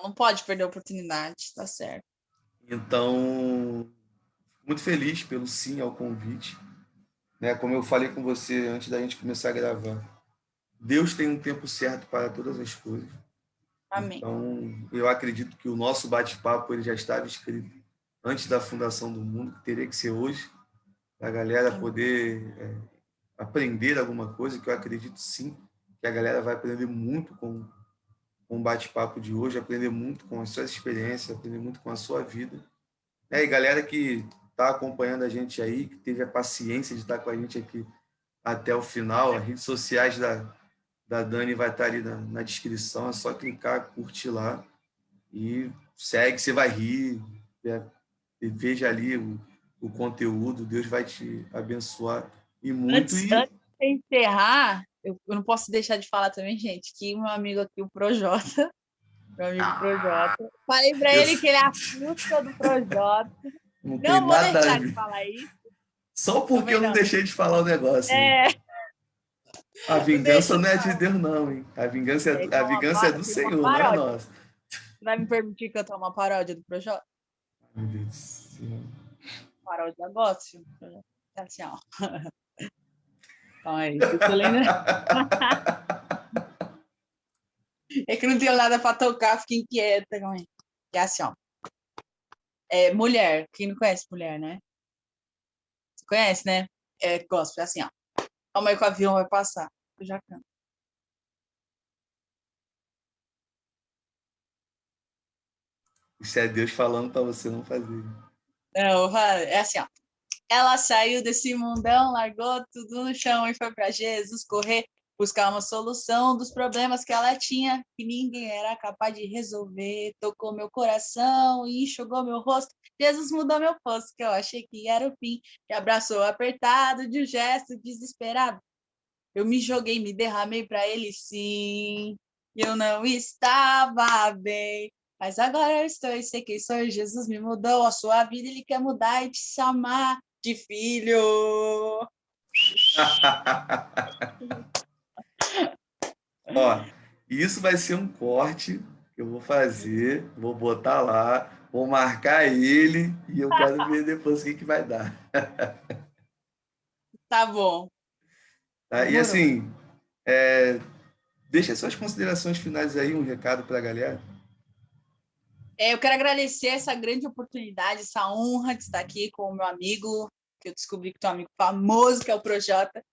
Não pode perder a oportunidade, tá certo. Então, muito feliz pelo sim ao convite. Né? Como eu falei com você antes da gente começar a gravar, Deus tem um tempo certo para todas as coisas. Amém. Então, eu acredito que o nosso bate-papo ele já estava escrito antes da fundação do mundo, que teria que ser hoje, para a galera poder aprender alguma coisa, que eu acredito sim, que a galera vai aprender muito com o bate-papo de hoje, aprender muito com as suas experiências, aprender muito com a sua vida. E galera que está acompanhando a gente aí, que teve a paciência de estar com a gente aqui até o final, as redes sociais da Dani vai estar ali na descrição, é só clicar, curtir lá e segue, você vai rir, veja ali o conteúdo, Deus vai te abençoar e muito. Antes de encerrar, eu não posso deixar de falar também, gente, que meu amigo aqui, o Projota, falei para ele que ele é a fruta do Projota. Não vou deixar de falar isso. Só porque eu não deixei de falar o negócio. Né? A vingança não é de Deus, não, hein? A vingança é do Senhor, não é nossa. Você vai me permitir cantar uma paródia do Projota? Meu Deus do céu. Paródia gosto. É assim, ó. Então é isso. Eu tô lendo. É que não tenho nada para tocar, fiquei inquieta. É assim, ó. Mulher. Quem não conhece mulher, né? Você conhece, né? Gospel, é assim, ó. Calma aí que o avião vai passar. Eu já canto. Isso é Deus falando para você não fazer. Não, é assim, ó. Ela saiu desse mundão, largou tudo no chão e foi para Jesus correr, buscar uma solução dos problemas que ela tinha, que ninguém era capaz de resolver. Tocou meu coração e enxugou meu rosto. Jesus mudou meu posto, que eu achei que era o fim. Me abraçou apertado, de um gesto desesperado. Eu me joguei, me derramei para ele, sim. Eu não estava bem. Mas agora eu estou e sei quem sou. Jesus me mudou a sua vida, ele quer mudar e te chamar de filho. Ó, isso vai ser um corte que eu vou fazer, vou botar lá, vou marcar ele e eu quero ver depois o que vai dar. Tá bom. Tá? E assim, deixa suas considerações finais aí, um recado para a galera. Eu quero agradecer essa grande oportunidade, essa honra de estar aqui com o meu amigo, que eu descobri que tem um amigo famoso, que é o Projota.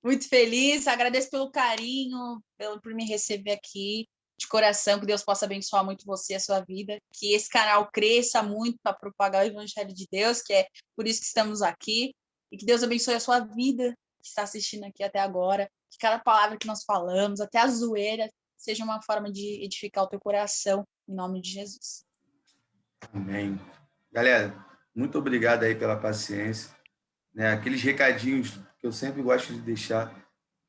Muito feliz, agradeço pelo carinho, por me receber aqui, de coração, que Deus possa abençoar muito você e a sua vida, que esse canal cresça muito para propagar o Evangelho de Deus, que é por isso que estamos aqui, e que Deus abençoe a sua vida, que está assistindo aqui até agora, que cada palavra que nós falamos, até a zoeira, seja uma forma de edificar o teu coração, em nome de Jesus. Amém. Galera, muito obrigado aí pela paciência. Né? Aqueles recadinhos que eu sempre gosto de deixar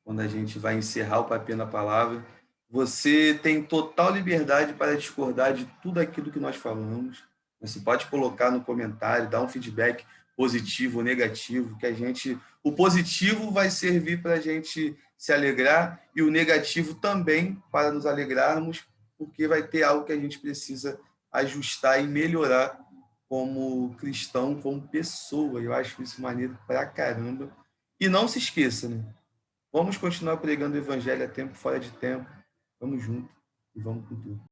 quando a gente vai encerrar o Papinho na Palavra. Você tem total liberdade para discordar de tudo aquilo que nós falamos. Você pode colocar no comentário, dar um feedback positivo ou negativo, que o positivo vai servir para a gente se alegrar e o negativo também para nos alegrarmos, porque vai ter algo que a gente precisa ajustar e melhorar como cristão, como pessoa. Eu acho isso maneiro pra caramba. E não se esqueça, né? Vamos continuar pregando o evangelho a tempo, fora de tempo. Vamos junto e vamos com tudo.